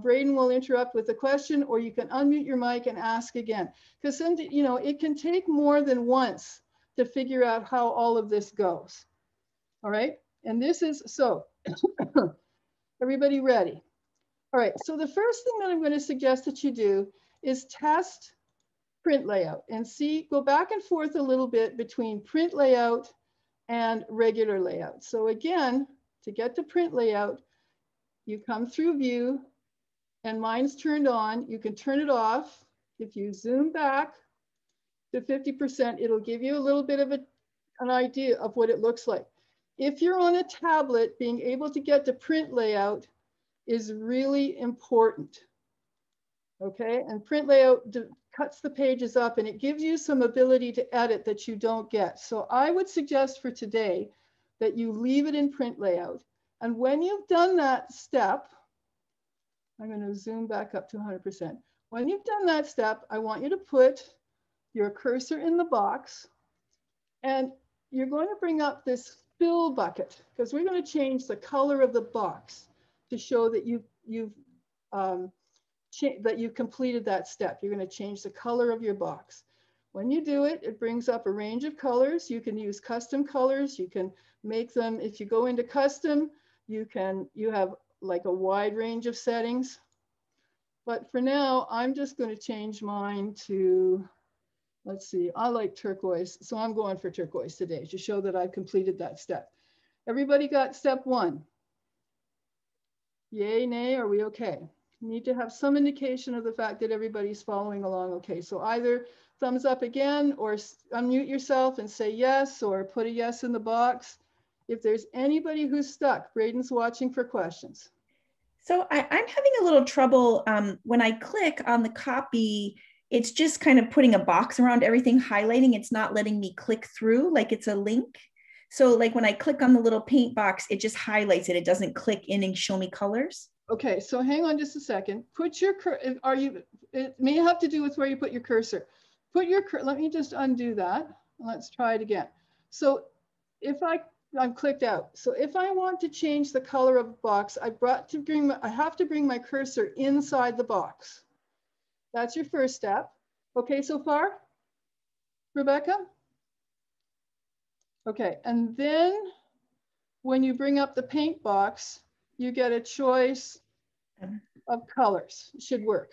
Speaker 1: Braden will interrupt with a question, or you can unmute your mic and ask again. Because you know, it can take more than once to figure out how all of this goes. All right, and this is, so everybody ready? All right, so the first thing that I'm going to suggest that you do is test print layout and see, go back and forth a little bit between print layout and regular layout. So again, to get to print layout, you come through view and mine's turned on. You can turn it off. If you zoom back to 50%, it'll give you a little bit of an idea of what it looks like. If you're on a tablet, being able to get to print layout is really important. Okay, and print layout cuts the pages up and it gives you some ability to edit that you don't get. So I would suggest for today that you leave it in print layout. And when you've done that step, I'm going to zoom back up to 100%. When you've done that step, I want you to put your cursor in the box and you're going to bring up this fill bucket because we're going to change the color of the box to show that you've completed that step. You're going to change the color of your box. When you do it, it brings up a range of colors. You can use custom colors. You can make them, if you go into custom, you have like a wide range of settings. But for now, I'm just going to change mine to, let's see, I like turquoise. So I'm going for turquoise today to show that I've completed that step. Everybody got step 1? Yay, nay, are we okay? You need to have some indication of the fact that everybody's following along okay. So either thumbs up again or unmute yourself and say yes, or put a yes in the box. If there's anybody who's stuck, Braden's watching for questions.
Speaker 5: So I'm having a little trouble when I click on the copy, it's just kind of putting a box around everything, highlighting. It's not letting me click through like it's a link. So like when I click on the little paint box, it just highlights it. It doesn't click in and show me colors.
Speaker 1: Okay, so hang on just a second. Put your, it may have to do with where you put your cursor. Let me just undo that. Let's try it again. So if I'm clicked out. So if I want to change the color of a box, I have to bring my cursor inside the box. That's your first step. Okay, so far, Rebecca? Okay, and then when you bring up the paint box, you get a choice of colors. It should work.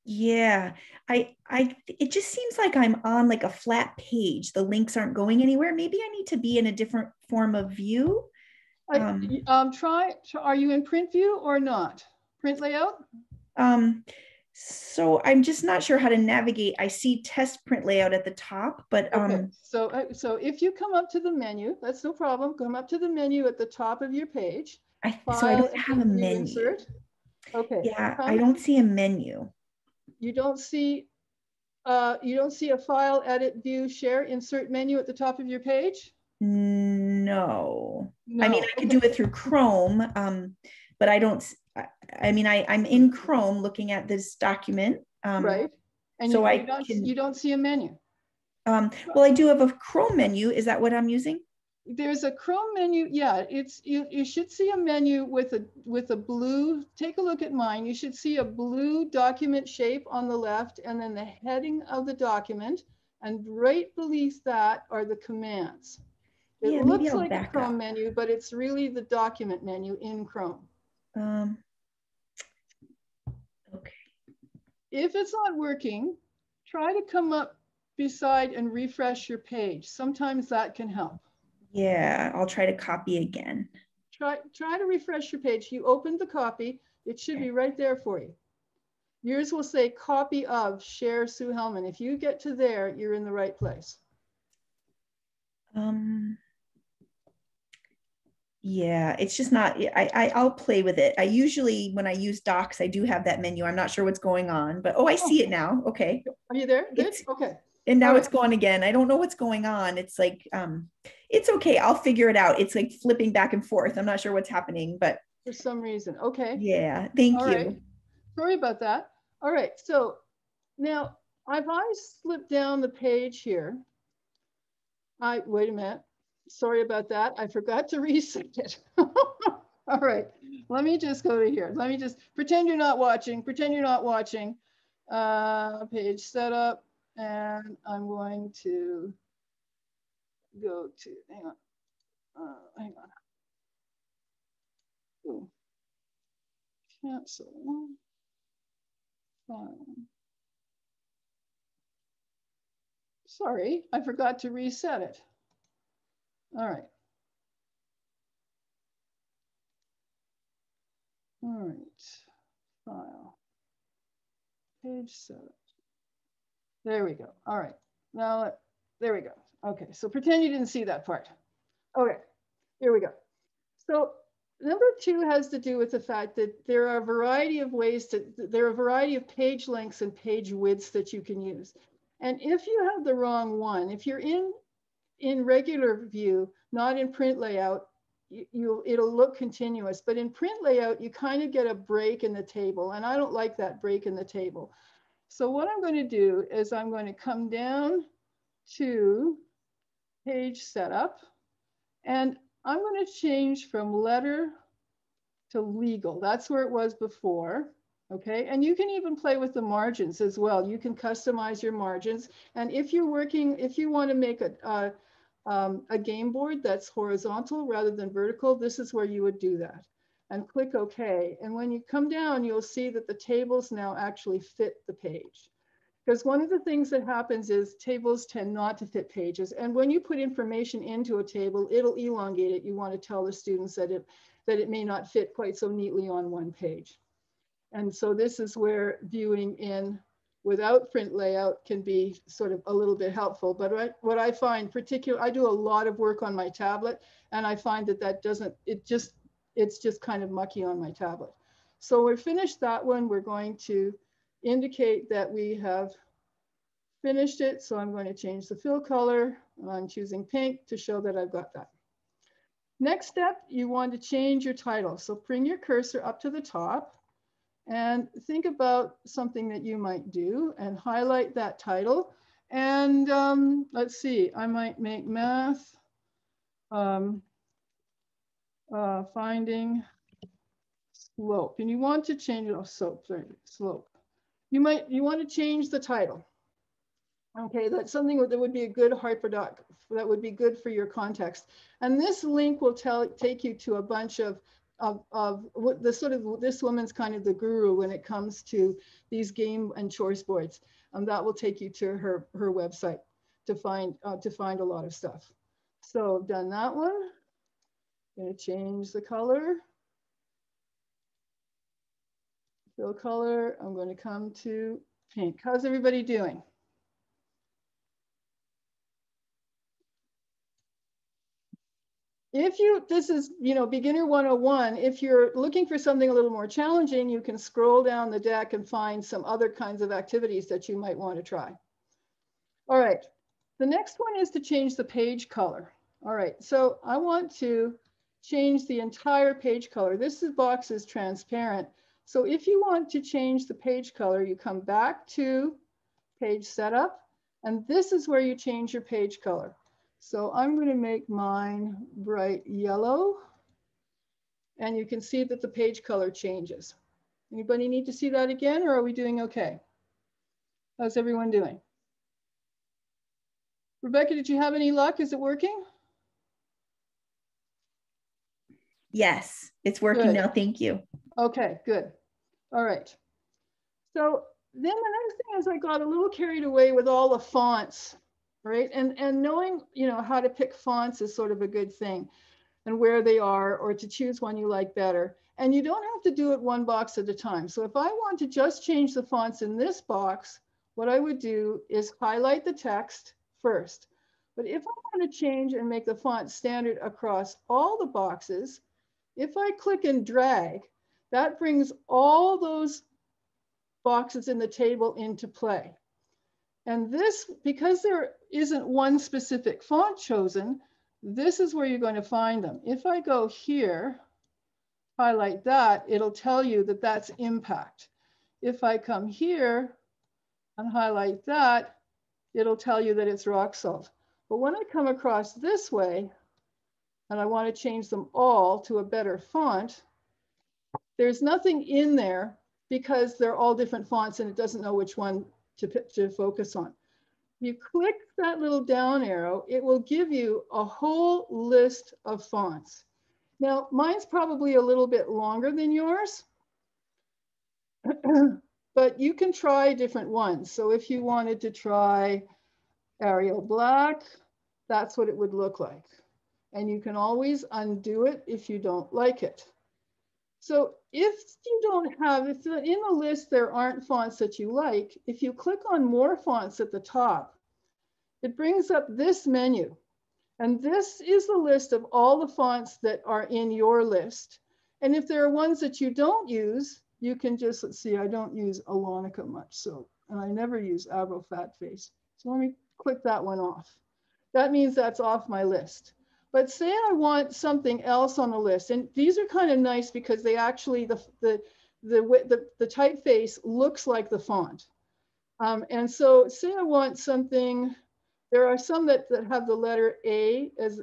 Speaker 5: Yeah, it just seems like I'm on like a flat page. The links aren't going anywhere. Maybe I need to be in a different form of view.
Speaker 1: Are you in print view or not? Print layout?
Speaker 5: So I'm just not sure how to navigate. I see test print layout at the top, but
Speaker 1: okay. So if you come up to the menu, that's no problem. Come up to the menu at the top of your page.
Speaker 5: So I don't have a menu.
Speaker 1: Insert. Okay.
Speaker 5: Yeah, I don't see a menu.
Speaker 1: You don't see a file, edit, view, share, insert menu at the top of your page?
Speaker 5: No. I mean, I can do it through Chrome, but I don't. I mean, I'm in Chrome looking at this document.
Speaker 1: Right. And
Speaker 5: so
Speaker 1: you don't see a menu.
Speaker 5: Well, I do have a Chrome menu. Is that what I'm using?
Speaker 1: There's a Chrome menu. Yeah, you should see a menu with a blue. Take a look at mine. You should see a blue document shape on the left, and then the heading of the document, and right beneath that are the commands. It looks like a Chrome menu, but it's really the document menu in Chrome.
Speaker 5: Okay.
Speaker 1: If it's not working, try to come up beside and refresh your page. Sometimes that can help.
Speaker 5: Yeah, I'll try to copy again.
Speaker 1: Try to refresh your page. You opened the copy. It should be right there for you. Yours will say copy of share Sue Hellman. If you get to there, you're in the right place.
Speaker 5: Yeah, it's just not, I'll play with it. I usually, when I use docs, I do have that menu. I'm not sure what's going on, but oh, I see it now. Okay.
Speaker 1: Are you there? Good. Okay.
Speaker 5: And now
Speaker 1: All
Speaker 5: it's gone again. I don't know what's going on. It's like, it's okay. I'll figure it out. It's like flipping back and forth. I'm not sure what's happening, but
Speaker 1: for some reason. Okay.
Speaker 5: yeah, thank
Speaker 1: All
Speaker 5: you.
Speaker 1: Right. Sorry about that. All right. So now I've slipped down the page here. Wait a minute. Sorry about that. I forgot to reset it. All right. Let me just go to here. Let me just pretend you're not watching. Pretend you're not watching. Page setup. And I'm going to go to, hang on. Hang on. Ooh. Cancel. File. Sorry, I forgot to reset it. All right. All right. File. Page setup. There we go. All right. Now, there we go. Okay, so pretend you didn't see that part. Okay, here we go. So number 2 has to do with the fact that there are a variety of ways there are a variety of page lengths and page widths that you can use. And if you have the wrong one, if you're in regular view, not in print layout, it'll look continuous. But in print layout, you kind of get a break in the table. And I don't like that break in the table. So what I'm going to do is I'm going to come down to page setup. And I'm going to change from letter to legal. That's where it was before. Okay, and you can even play with the margins as well. You can customize your margins. And if you're working, if you want to make a game board that's horizontal rather than vertical, this is where you would do that. And click OK. And when you come down, you'll see that the tables now actually fit the page. Because one of the things that happens is tables tend not to fit pages. And when you put information into a table, it'll elongate it. You want to tell the students that it may not fit quite so neatly on one page. And so this is where viewing in without print layout can be sort of a little bit helpful. But what I find I do a lot of work on my tablet, and I find that it's just kind of mucky on my tablet. So we're finished that one. We're going to indicate that we have finished it. So I'm going to change the fill color. I'm choosing pink to show that I've got that. Next step, you want to change your title. So bring your cursor up to the top and think about something that you might do and highlight that title. And let's see, I might make math finding slope. And you want to change it, slope. You want to change the title. Okay, that's something that would be a good Hyperdoc, that would be good for your context. And this link will take you to a bunch of this woman's kind of the guru when it comes to these game and choice boards. That will take you to her website to find a lot of stuff. So I've done that one. I'm going to change the color. Fill color. I'm going to come to pink. How's everybody doing? This is, beginner 101. If you're looking for something a little more challenging, you can scroll down the deck and find some other kinds of activities that you might want to try. All right, the next one is to change the page color. All right, so I want to change the entire page color. This box is transparent. So if you want to change the page color, you come back to page setup, and this is where you change your page color. So I'm going to make mine bright yellow, and you can see that the page color changes. Anybody need to see that again, or are we doing okay? How's everyone doing? Rebecca, did you have any luck? Is it working?
Speaker 5: Yes, it's working now. Thank you. Okay, good.
Speaker 1: All right. So then the next thing is I got a little carried away with all the fonts. Right, and knowing how to pick fonts is sort of a good thing, and where they are, or to choose one you like better. And you don't have to do it one box at a time. So if I want to just change the fonts in this box, what I would do is highlight the text first, But if I want to change and make the font standard across all the boxes, if I click and drag, that brings all those boxes in the table into play. And this, because there isn't one specific font chosen, this is where you're going to find them. If I go here, highlight that, it'll tell you that that's impact. If I come here and highlight that, it'll tell you that it's rock salt. But when I come across this way, and I want to change them all to a better font, there's nothing in there because they're all different fonts and it doesn't know which one to focus on. You click that little down arrow, it will give you a whole list of fonts. Now, mine's probably a little bit longer than yours, but you can try different ones. So if you wanted to try Arial Black, that's what it would look like. And you can always undo it if you don't like it. So if you don't have, if in the list there aren't fonts that you like, if you click on more fonts at the top, it brings up this menu. And this is the list of all the fonts that are in your list. And if there are ones that you don't use, you can just, let's see, I don't use Alonica much, so, and I never use Avro Fat Face. So let me click that one off. That means that's off my list. But say I want something else on the list, and these are kind of nice because they actually, the typeface looks like the font. And so say I want something, there are some that have the letter A, as,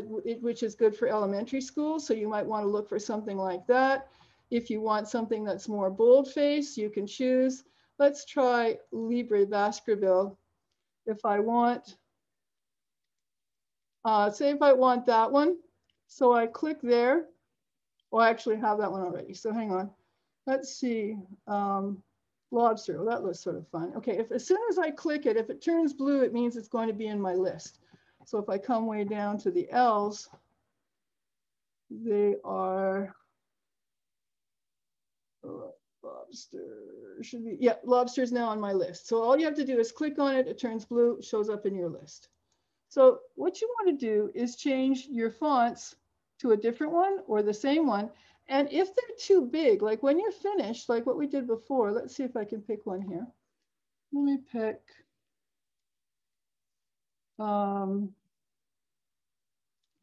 Speaker 1: which is good for elementary school. So you might want to look for something like that. If you want something that's more boldface, you can choose. Let's try Libre Baskerville. If I want, say if I want that one, so I click there. Well, I actually have that one already, so hang on. Let's see, lobster, well, that looks sort of fun. Okay, as soon as I click it, if it turns blue, it means it's going to be in my list. So if I come way down to the L's, they are, lobster should be, yeah, lobster's now on my list. So all you have to do is click on it, it turns blue, it shows up in your list. So what you want to do is change your fonts to a different one or the same one. And if they're too big, like when you're finished, like what we did before, let's see if I can pick one here. Let me pick Allegra.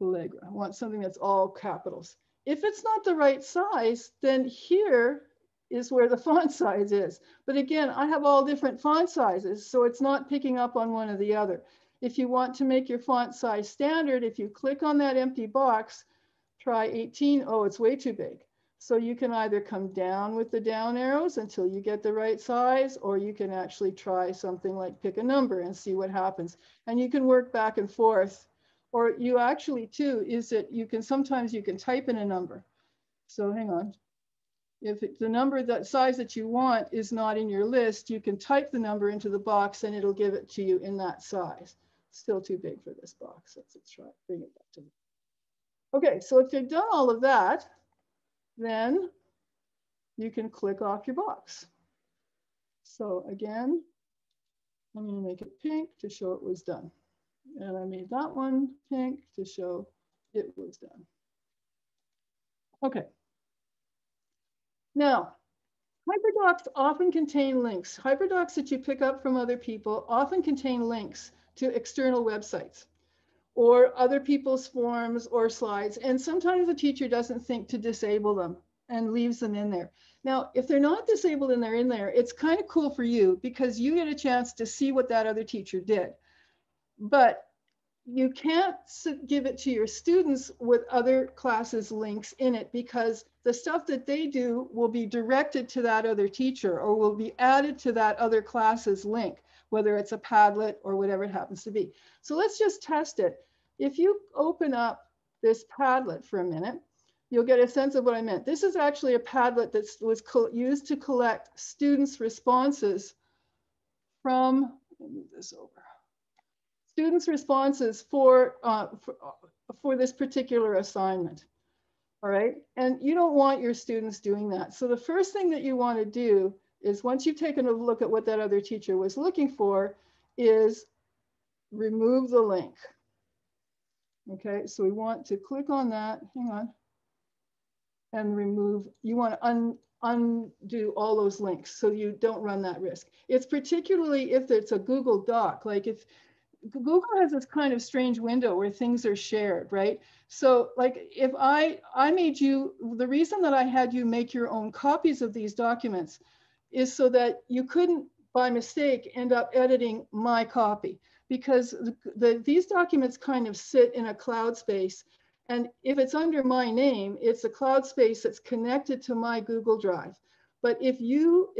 Speaker 1: I want something that's all capitals. If it's not the right size, then here is where the font size is. But again, I have all different font sizes, so it's not picking up on one or the other. If you want to make your font size standard, if you click on that empty box, try 18, oh, it's way too big. So you can either come down with the down arrows until you get the right size, or you can actually try something like pick a number and see what happens. And you can work back and forth. Or you actually too, is that you can, sometimes you can type in a number. So hang on. If the number, that size that you want is not in your list, you can type the number into the box and it'll give it to you in that size. Still too big for this box. Let's try, bring it back to me. Okay, so if you've done all of that, then you can click off your box. So again, I'm going to make it pink to show it was done. And I made that one pink to show it was done. Okay. Now, HyperDocs often contain links. HyperDocs that you pick up from other people often contain links to external websites or other people's forms or slides. And sometimes the teacher doesn't think to disable them and leaves them in there. Now, if they're not disabled and they're in there, it's kind of cool for you because you get a chance to see what that other teacher did. But you can't give it to your students with other classes links in it because the stuff that they do will be directed to that other teacher or will be added to that other class's link, whether it's a Padlet or whatever it happens to be. So let's just test it. If you open up this Padlet for a minute, you'll get a sense of what I meant. This is actually a Padlet that was used to collect students' responses from, let me move this over. Students' responses for this particular assignment, all right? And you don't want your students doing that. So the first thing that you want to do is once you've taken a look at what that other teacher was looking for is remove the link. Okay, so we want to click on that, hang on, and remove, you want to undo all those links so you don't run that risk. It's particularly if it's a Google Doc, like if Google has this kind of strange window where things are shared, right? So like if I made you, the reason that I had you make your own copies of these documents is so that you couldn't by mistake end up editing my copy, because these documents kind of sit in a cloud space. And if it's under my name, it's a cloud space that's connected to my Google Drive. But if you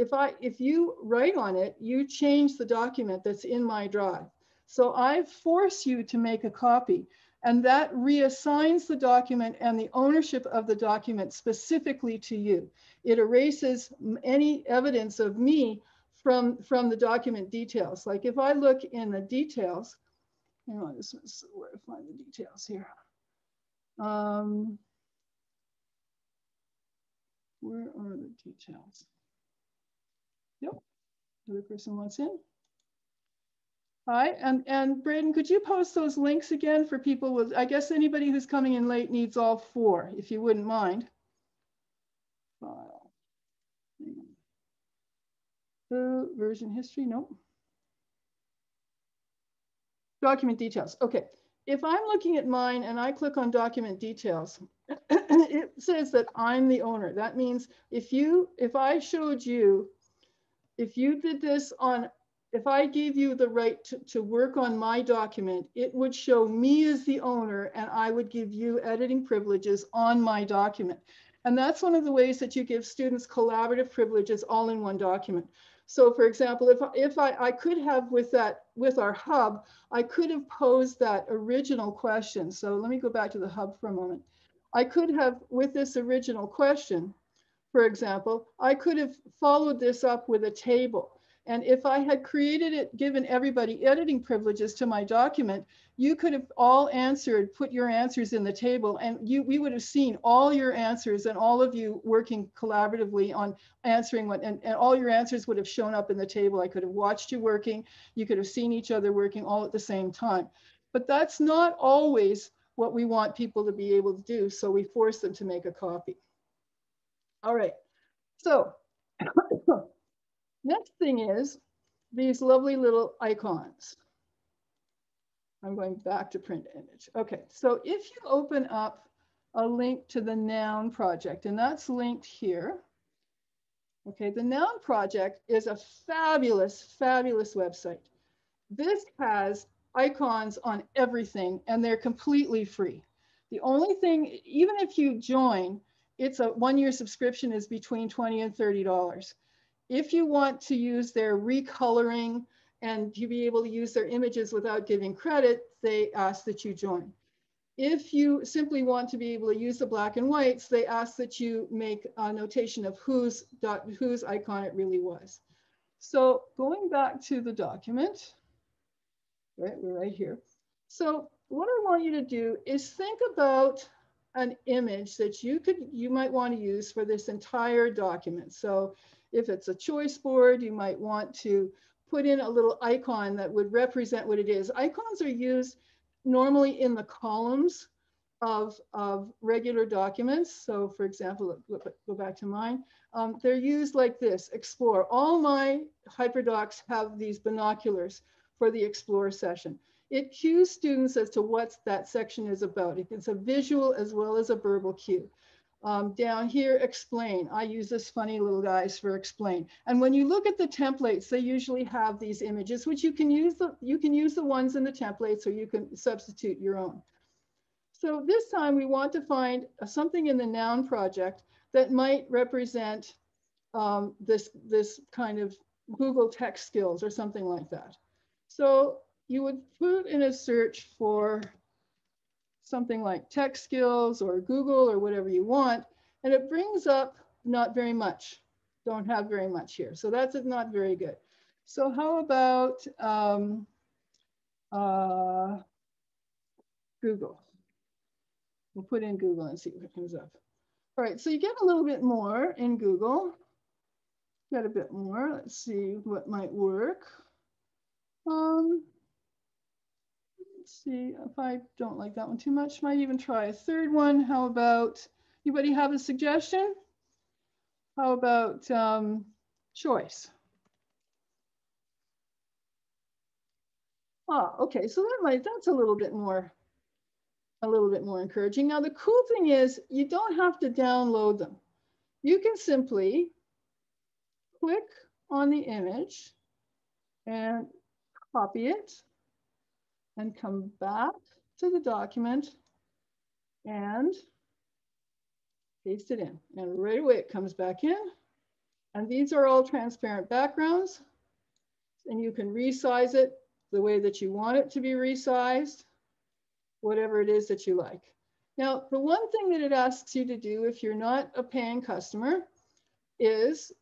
Speaker 1: write on it, you change the document that's in my drive. So I force you to make a copy, and that reassigns the document and the ownership of the document specifically to you. It erases any evidence of me from the document details. Like if I look in the details, hang on, this is where to find the details here. Where are the details? Yep, the other person wants in. Hi, and Braden, could you post those links again for people with, I guess anybody who's coming in late needs all four, if you wouldn't mind. File. Version history, nope. Document details, okay. If I'm looking at mine and I click on document details, it says that I'm the owner. That means if I showed you, if you did this on, if I gave you the right to work on my document, it would show me as the owner and I would give you editing privileges on my document. And that's one of the ways that you give students collaborative privileges all in one document. So for example, if I could have with our hub, I could have posed that original question. So let me go back to the hub for a moment. I could have, with this original question, for example, I could have followed this up with a table. And if I had created it, given everybody editing privileges to my document, you could have all answered, put your answers in the table, and we would have seen all your answers and all of you working collaboratively on answering what, and all your answers would have shown up in the table. I could have watched you working. You could have seen each other working all at the same time. But that's not always what we want people to be able to do. So we force them to make a copy. All right, so next thing is these lovely little icons. I'm going back to print image. Okay, so if you open up a link to the Noun Project, and that's linked here. Okay, the Noun Project is a fabulous, fabulous website. This has icons on everything, and they're completely free. The only thing, even if you join, it's a one-year subscription is between $20 and $30. If you want to use their recoloring and to be able to use their images without giving credit, they ask that you join. If you simply want to be able to use the black and whites, they ask that you make a notation of whose icon it really was. So going back to the document, right, we're right here. So what I want you to do is think about an image that you might want to use for this entire document. So if it's a choice board, you might want to put in a little icon that would represent what it is. Icons are used normally in the columns of regular documents. So for example, go back to mine. They're used like this, explore. All my HyperDocs have these binoculars for the explore session. It cues students as to what that section is about. It's a visual as well as a verbal cue. Down here, explain. I use this funny little guys for explain. And when you look at the templates, they usually have these images, which you can use the ones in the templates, or you can substitute your own. So this time we want to find something in the Noun Project that might represent this kind of Google text skills or something like that. So you would put in a search for something like text skills or Google or whatever you want, and it brings up not very much. Don't have very much here. So that's not very good. So how about Google? We'll put in Google and see what comes up. All right, so you get a little bit more in Google. Get a bit more. Let's see what might work. let's see if I don't like that one too much, might even try a third one. How about, anybody have a suggestion? How about choice? Ah, okay, so that's a little bit more encouraging. Now the cool thing is you don't have to download them. You can simply click on the image and copy it and come back to the document and paste it in. And right away it comes back in. And these are all transparent backgrounds. And you can resize it the way that you want it to be resized, whatever it is that you like. Now, the one thing that it asks you to do if you're not a paying customer is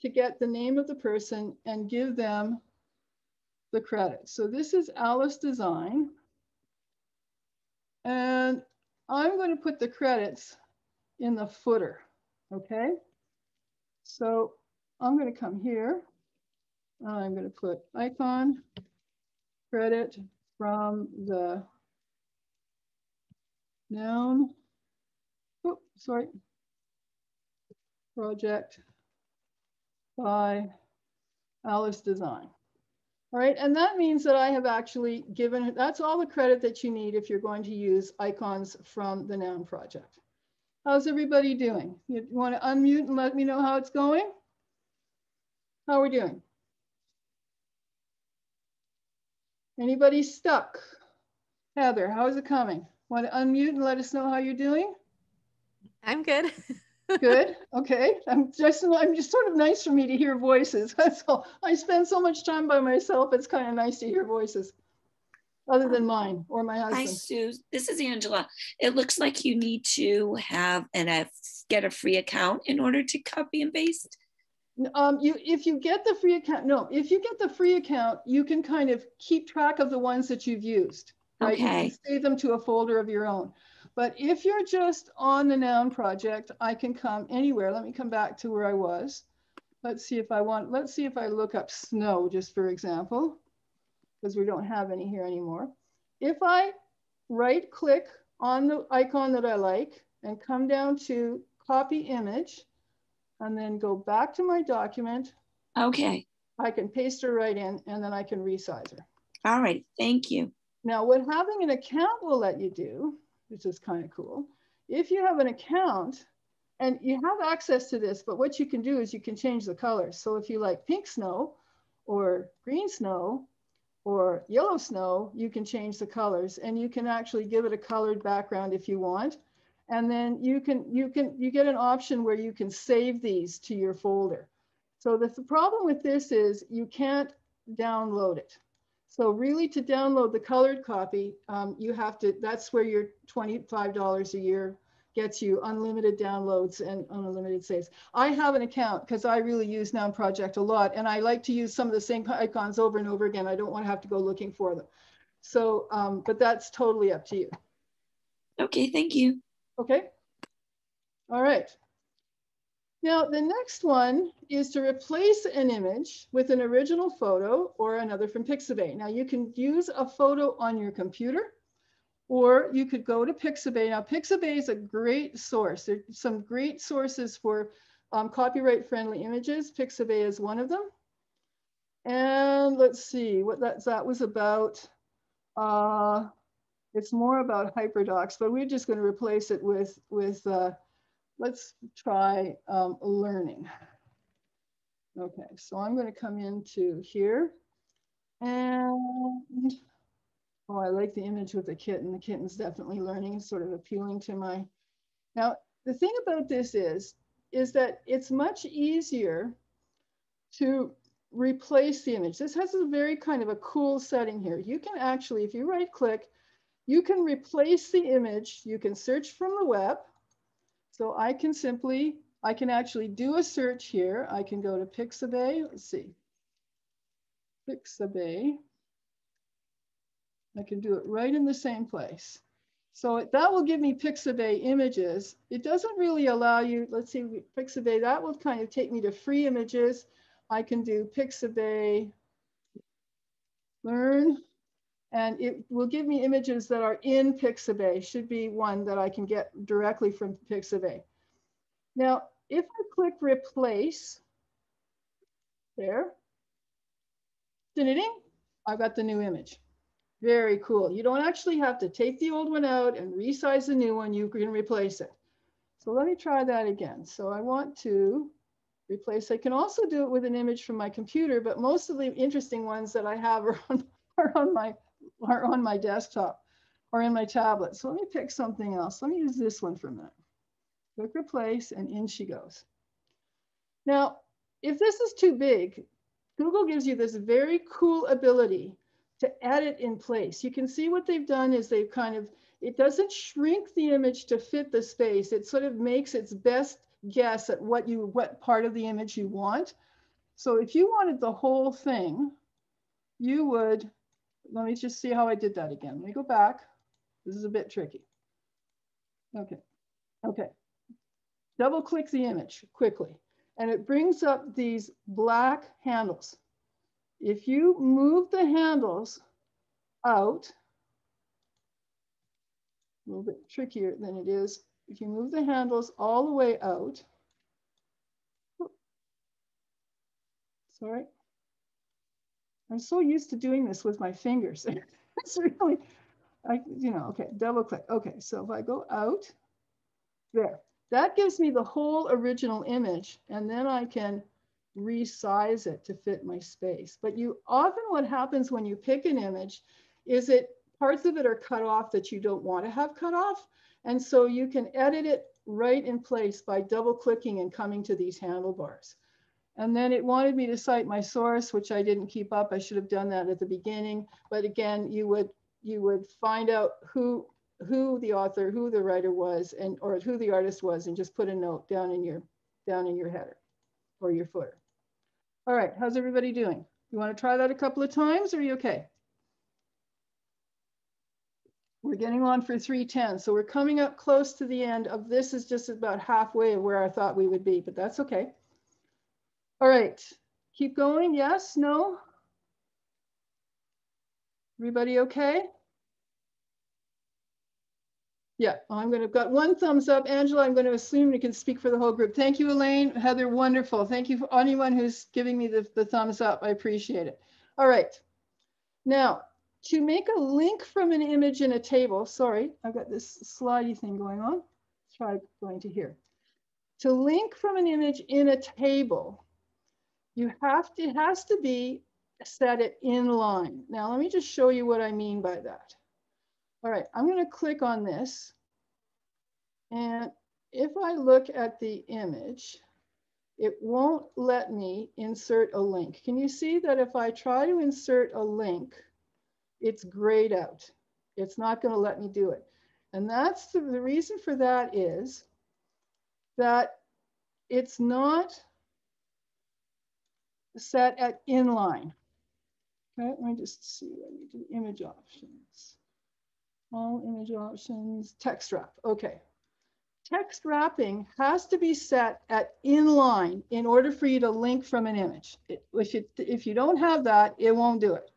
Speaker 1: to get the name of the person and give them the credit. So this is Alice Design. And I'm going to put the credits in the footer, okay? So I'm going to come here. I'm going to put icon credit from the Noun Project by Alice Design. All right, and that means that I have actually given, that's all the credit that you need if you're going to use icons from the Noun Project. How's everybody doing? You want to unmute and let me know how it's going? How are we doing? Anybody stuck? Heather, how is it coming? Want to unmute and let us know how you're doing?
Speaker 9: I'm good.
Speaker 1: Good. Okay. I'm just sort of nice for me to hear voices. That's all. I spend so much time by myself. It's kind of nice to hear voices other than mine or my husband.
Speaker 10: Hi, Sue. This is Angela. It looks like you need to have get a free account in order to copy and paste.
Speaker 1: If you get the free account, if you get the free account, you can kind of keep track of the ones that you've used, right?
Speaker 10: Okay.
Speaker 1: You can save them to a folder of your own. But if you're just on the Noun Project, I can come anywhere. Let me come back to where I was. Let's see if I look up snow, just for example, because we don't have any here anymore. If I right click on the icon that I like and come down to copy image, and then go back to my document.
Speaker 10: Okay.
Speaker 1: I can paste her right in and then I can resize her.
Speaker 10: All right, thank you.
Speaker 1: Now what having an account will let you do, which is kind of cool. If you have an account and you have access to this, but what you can do is you can change the colors. So if you like pink snow or green snow or yellow snow, you can change the colors and you can actually give it a colored background if you want. And then you get an option where you can save these to your folder. So the problem with this is you can't download it. So really to download the colored copy, you have to, that's where your $25 a year gets you unlimited downloads and unlimited saves. I have an account because I really use Noun Project a lot and I like to use some of the same icons over and over again. I don't want to have to go looking for them. So, but that's totally up to you.
Speaker 10: Okay, thank you.
Speaker 1: Okay. All right. Now, the next one is to replace an image with an original photo or another from Pixabay. Now, you can use a photo on your computer, or you could go to Pixabay. Now, Pixabay is a great source. There's some great sources for copyright-friendly images. Pixabay is one of them. And let's see what that was about. It's more about HyperDocs, but we're just going to replace it with let's try learning. Okay, so I'm going to come into here and, oh, I like the image with the kitten. The kitten's definitely learning. It's sort of appealing to my, now the thing about this is that it's much easier to replace the image. This has a very kind of a cool setting here. You can actually, if you right click, you can replace the image. You can search from the web. So I can actually do a search here. I can go to Pixabay. Let's see. Pixabay. I can do it right in the same place. So that will give me Pixabay images. It doesn't really allow you, let's see, Pixabay, that will kind of take me to free images. I can do Pixabay Learn And it will give me images that are in Pixabay. Should be one that I can get directly from Pixabay. Now, if I click replace, there, ding, I've got the new image. Very cool. You don't actually have to take the old one out and resize the new one. You can replace it. So let me try that again. So I want to replace. I can also do it with an image from my computer, but most of the interesting ones that I have are on my desktop or in my tablet. So let me pick something else. Let me use this one for a minute. Click replace, and in she goes. Now, if this is too big, Google gives you this very cool ability to edit in place. You can see what they've done is they've kind of, it doesn't shrink the image to fit the space. It sort of makes its best guess at what part of the image you want. So if you wanted the whole thing, you would, let me just see how I did that again. Let me go back. This is a bit tricky. Okay. Double click the image quickly, and it brings up these black handles. If you move the handles out, a little bit trickier than it is. If you move the handles all the way out, sorry. I'm so used to doing this with my fingers. It's really, okay, double click. Okay, so if I go out, there, that gives me the whole original image, and then I can resize it to fit my space. But often what happens when you pick an image is parts of it are cut off that you don't want to have cut off. And so you can edit it right in place by double clicking and coming to these handlebars. And then it wanted me to cite my source, which I didn't keep up. I should have done that at the beginning. But again, you would find out who the author, who the writer was, or who the artist was, and just put a note down in your header or your footer. All right, how's everybody doing? You want to try that a couple of times, or are you okay? We're getting on for 3:10, so we're coming up close to the end of this. Is just about halfway of where I thought we would be, but that's okay. All right, keep going. Yes, no? Everybody okay? Yeah, I've got one thumbs up. Angela, I'm going to assume you can speak for the whole group. Thank you, Elaine. Heather, wonderful. Thank you for anyone who's giving me the thumbs up. I appreciate it. All right. Now, to make a link from an image in a table, sorry, I've got this slidey thing going on. Let's try going to here. To link from an image in a table, it has to be set at inline. Now, let me just show you what I mean by that. All right, I'm going to click on this. And if I look at the image, it won't let me insert a link. Can you see that if I try to insert a link, it's grayed out? It's not going to let me do it. And that's the reason for that is that it's not set at inline. Okay, let me just see what we do. Image options. All image options, text wrap. Okay. Text wrapping has to be set at inline in order for you to link from an image. If you don't have that, it won't do it.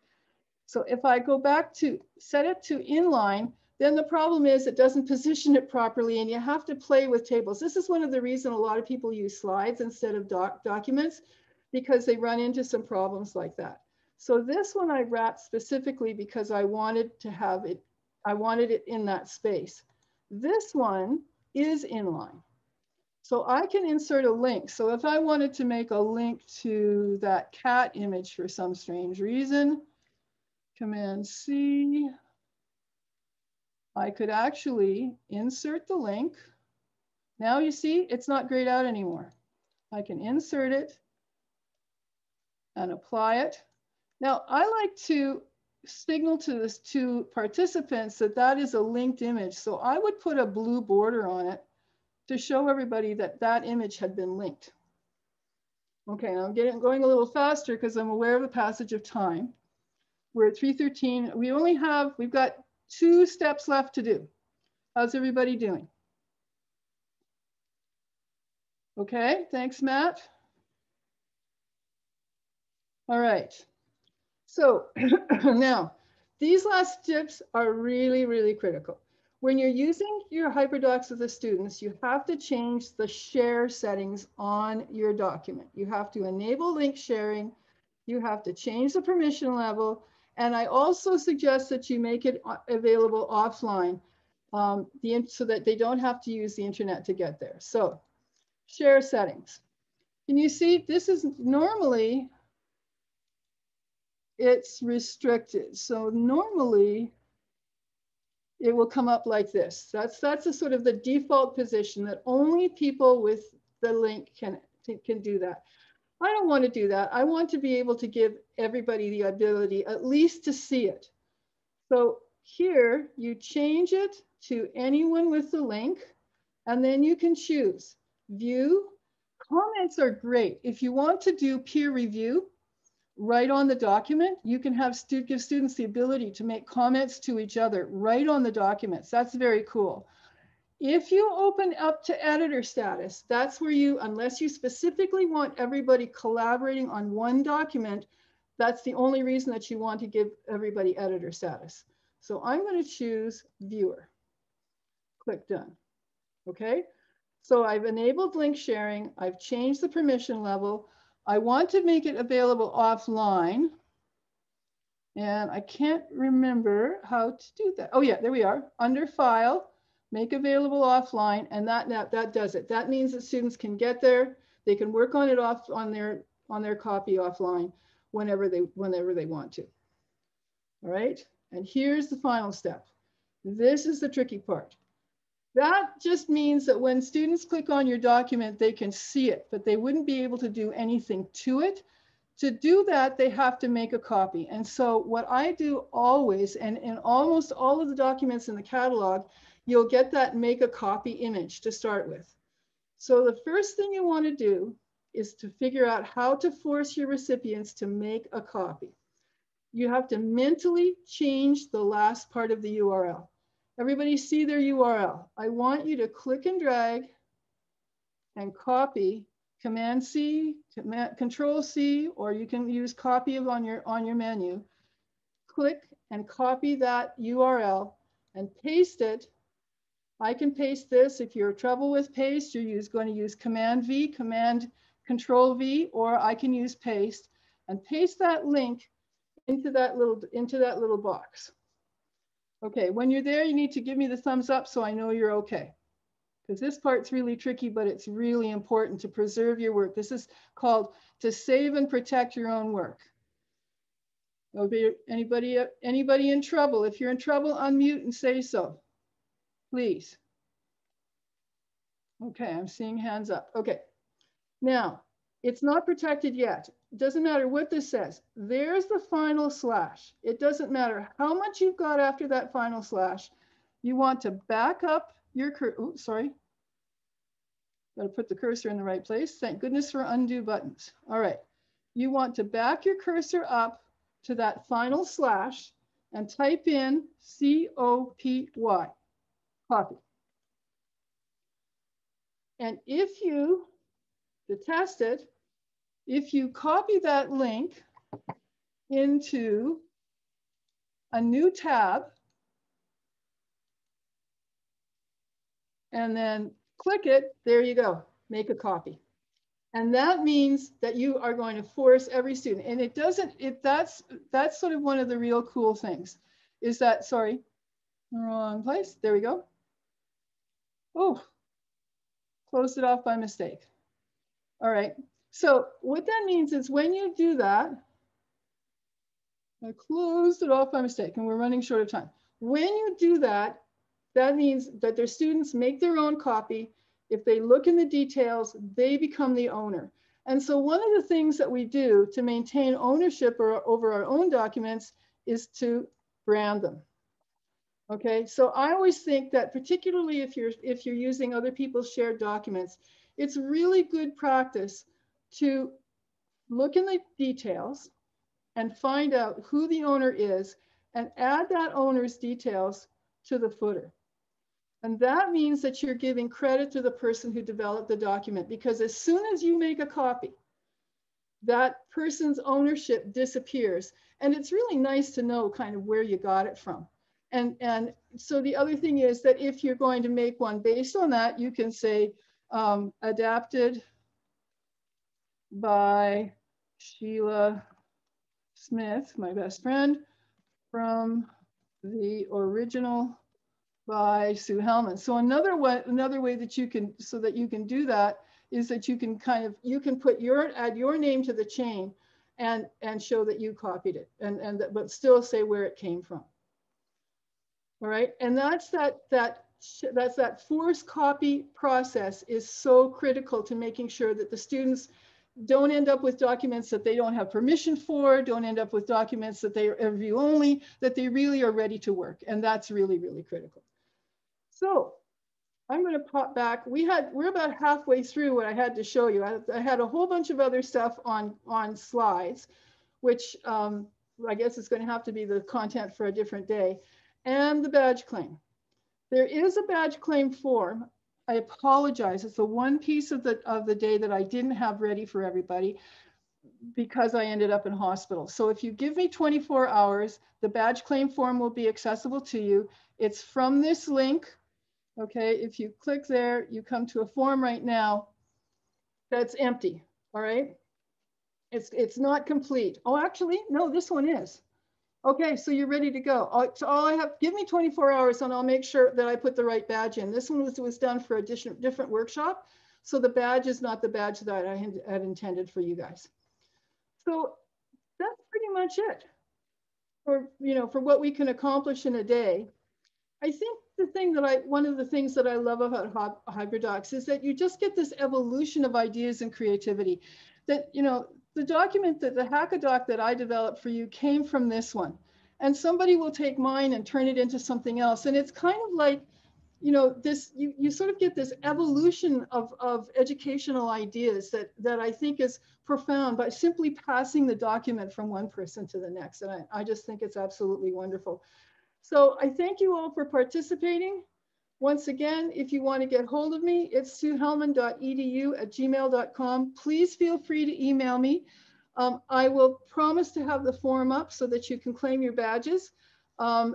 Speaker 1: So if I go back to set it to inline, then the problem is it doesn't position it properly and you have to play with tables. This is one of the reasons a lot of people use slides instead of documents, because they run into some problems like that. So this one I wrapped specifically because I wanted to have it, I wanted it in that space. This one is inline. So I can insert a link. So if I wanted to make a link to that cat image for some strange reason, Command C, I could actually insert the link. Now you see, it's not grayed out anymore. I can insert it and apply it. Now I like to signal to participants that that is a linked image. So I would put a blue border on it to show everybody that that image had been linked. Okay, now I'm going a little faster because I'm aware of the passage of time. We're at 3:13. We've got 2 steps left to do. How's everybody doing? Okay, thanks, Matt. All right. So now These last tips are really, really critical. When you're using your HyperDocs with the students, you have to change the share settings on your document. You have to enable link sharing. You have to change the permission level. And I also suggest that you make it available offline so that they don't have to use the internet to get there. So share settings. Can you see this is normally, it's restricted. So normally it will come up like this. That's a sort of the default position that only people with the link can do that. I don't want to do that. I want to be able to give everybody the ability at least to see it. So here you change it to anyone with the link, and then you can choose view. Comments are great. If you want to do peer review right on the document, you can have give students the ability to make comments to each other right on the documents. That's very cool. If you open up to editor status, that's where you, unless you specifically want everybody collaborating on one document, that's the only reason that you want to give everybody editor status. So I'm going to choose viewer. Click done. Okay. So I've enabled link sharing. I've changed the permission level. I want to make it available offline. And I can't remember how to do that. Oh yeah, there we are. Under file, make available offline, and that does it. That means that students can get there. They can work on it on their copy offline whenever they want to. All right. And here's the final step. This is the tricky part. That just means that when students click on your document, they can see it, but they wouldn't be able to do anything to it. To do that, they have to make a copy. And so what I do always, and in almost all of the documents in the catalog, you'll get that make a copy image to start with. So the first thing you want to do is to figure out how to force your recipients to make a copy. You have to mentally change the last part of the URL. Everybody see their URL. I want you to click and drag and copy Command C, Control C, or you can use copy on your menu. Click and copy that URL and paste it. I can paste this. If you're trouble with paste, you're going to use Command V, Command Control V, or I can use paste and paste that link into that little box. Okay, when you're there, you need to give me the thumbs up so I know you're okay. Because this part's really tricky, but it's really important to preserve your work. This is called to save and protect your own work. Anybody in trouble? If you're in trouble, unmute and say so, please. Okay, I'm seeing hands up. Okay, now it's not protected yet. It doesn't matter what this says. There's the final slash. It doesn't matter how much you've got after that final slash. You want to back up your cursor. Sorry. Got to put the cursor in the right place. Thank goodness for undo buttons. All right. You want to back your cursor up to that final slash and type in C-O-P-Y, copy. And if you, to test it, if you copy that link into a new tab and then click it, there you go, make a copy. And that means that you are going to force every student. And it doesn't, that's sort of one of the real cool things is that, sorry, wrong place, there we go. Oh, closed it off by mistake. All right. So what that means is when you do that, I closed it off by mistake and we're running short of time. When you do that, that means that their students make their own copy. If they look in the details, they become the owner. And so one of the things that we do to maintain ownership over our own documents is to brand them. Okay, so I always think that particularly if you're using other people's shared documents, it's really good practice to look in the details and find out who the owner is and add that owner's details to the footer. And that means that you're giving credit to the person who developed the document, because as soon as you make a copy, that person's ownership disappears. And it's really nice to know kind of where you got it from. And so the other thing is that if you're going to make one based on that, you can say adapted by Sheila Smith, my best friend, from the original by Sue Hellman. So another way that you can, so that you can do that is that you can kind of, you can put add your name to the chain and show that you copied it but still say where it came from. All right, and that's that forced copy process is so critical to making sure that the students don't end up with documents that they don't have permission for, don't end up with documents that they are review only, that they really are ready to work. And that's really, really critical. So I'm going to pop back. We're about halfway through what I had to show you. I had a whole bunch of other stuff on slides, which I guess is going to have to be the content for a different day. And the badge claim. There is a badge claim form. I apologize. It's the one piece of the day that I didn't have ready for everybody because I ended up in hospital. So if you give me 24 hours, the badge claim form will be accessible to you. It's from this link. Okay, if you click there, you come to a form right now that's empty. All right, it's not complete. Oh, actually, no, this one is. Okay, so you're ready to go. So all I have, give me 24 hours and I'll make sure that I put the right badge in. This one was done for a different workshop. So the badge is not the badge that I had intended for you guys. So that's pretty much it for, for what we can accomplish in a day. I think one of the things that I love about HyperDocs is that you just get this evolution of ideas and creativity. That, the document the HackaDoc that I developed for you came from this one. And somebody will take mine and turn it into something else. And it's kind of like, you sort of get this evolution of educational ideas that I think is profound by simply passing the document from one person to the next. And I just think it's absolutely wonderful. So I thank you all for participating. Once again, if you want to get hold of me, it's suehellman.edu@gmail.com. Please feel free to email me. I will promise to have the form up so that you can claim your badges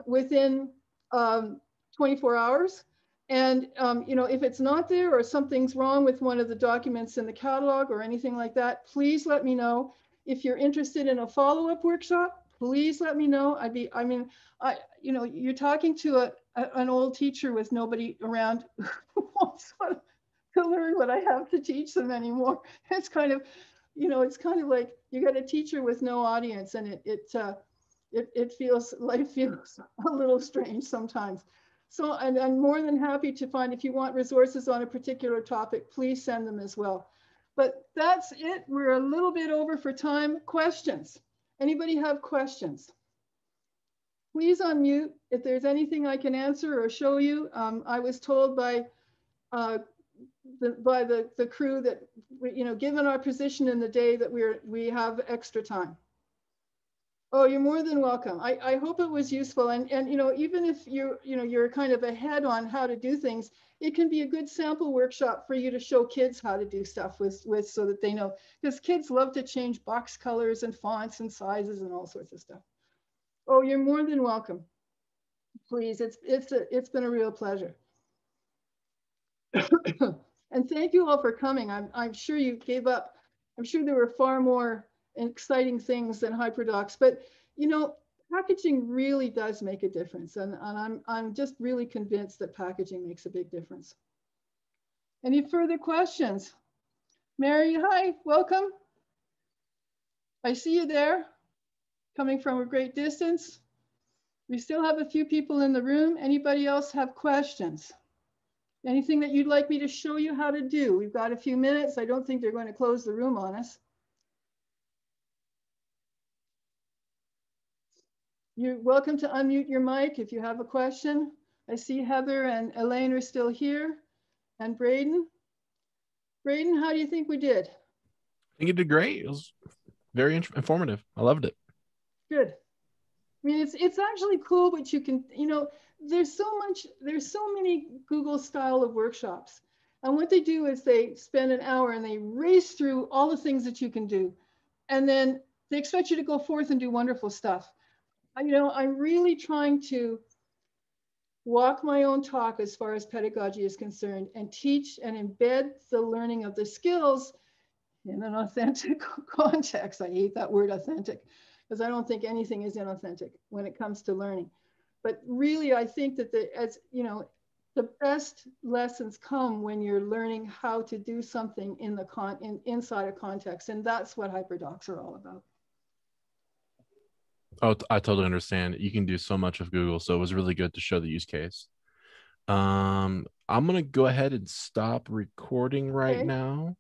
Speaker 1: within 24 hours. And if it's not there or something's wrong with one of the documents in the catalog or anything like that, please let me know. If you're interested in a follow-up workshop, please let me know. You're talking to an old teacher with nobody around who wants to learn what I have to teach them anymore. It's kind of, it's like you got a teacher with no audience, and life feels a little strange sometimes. So I'm more than happy to find, if you want resources on a particular topic, please send them as well. But that's it. We're a little bit over for time. Questions? Anybody have questions? Please unmute if there's anything I can answer or show you. I was told by the crew that, given our position in the day, that we have extra time. Oh, you're more than welcome. I hope it was useful. And even if you're kind of ahead on how to do things, it can be a good sample workshop for you to show kids how to do stuff with so that they know, because kids love to change box colors and fonts and sizes and all sorts of stuff. Oh, you're more than welcome. Please, it's been a real pleasure. And thank you all for coming. I'm sure you gave up. I'm sure there were far more exciting things than HyperDocs, but packaging really does make a difference, and I'm just really convinced that packaging makes a big difference. Any further questions? Mary, hi, welcome. I see you there, coming from a great distance. We still have a few people in the room. Anybody else have questions? Anything that you'd like me to show you how to do? We've got a few minutes. I don't think they're going to close the room on us. You're welcome to unmute your mic if you have a question. I see Heather and Elaine are still here, and Braden. Braden, how do you think we did?
Speaker 2: I think you did great. It was very informative. I loved it.
Speaker 1: Good. I mean, it's actually cool what you can, there's so many Google style of workshops. And what they do is they spend an hour and they race through all the things that you can do. and then they expect you to go forth and do wonderful stuff. You know, I'm really trying to walk my own talk as far as pedagogy is concerned and teach and embed the learning of the skills in an authentic context. I hate that word authentic because I don't think anything is inauthentic when it comes to learning. But really, I think that as you know, the best lessons come when you're learning how to do something in the inside a context, and that's what HyperDocs are all about.
Speaker 2: Oh, I totally understand. You can do so much with Google, so it was really good to show the use case. I'm gonna go ahead and stop recording right now.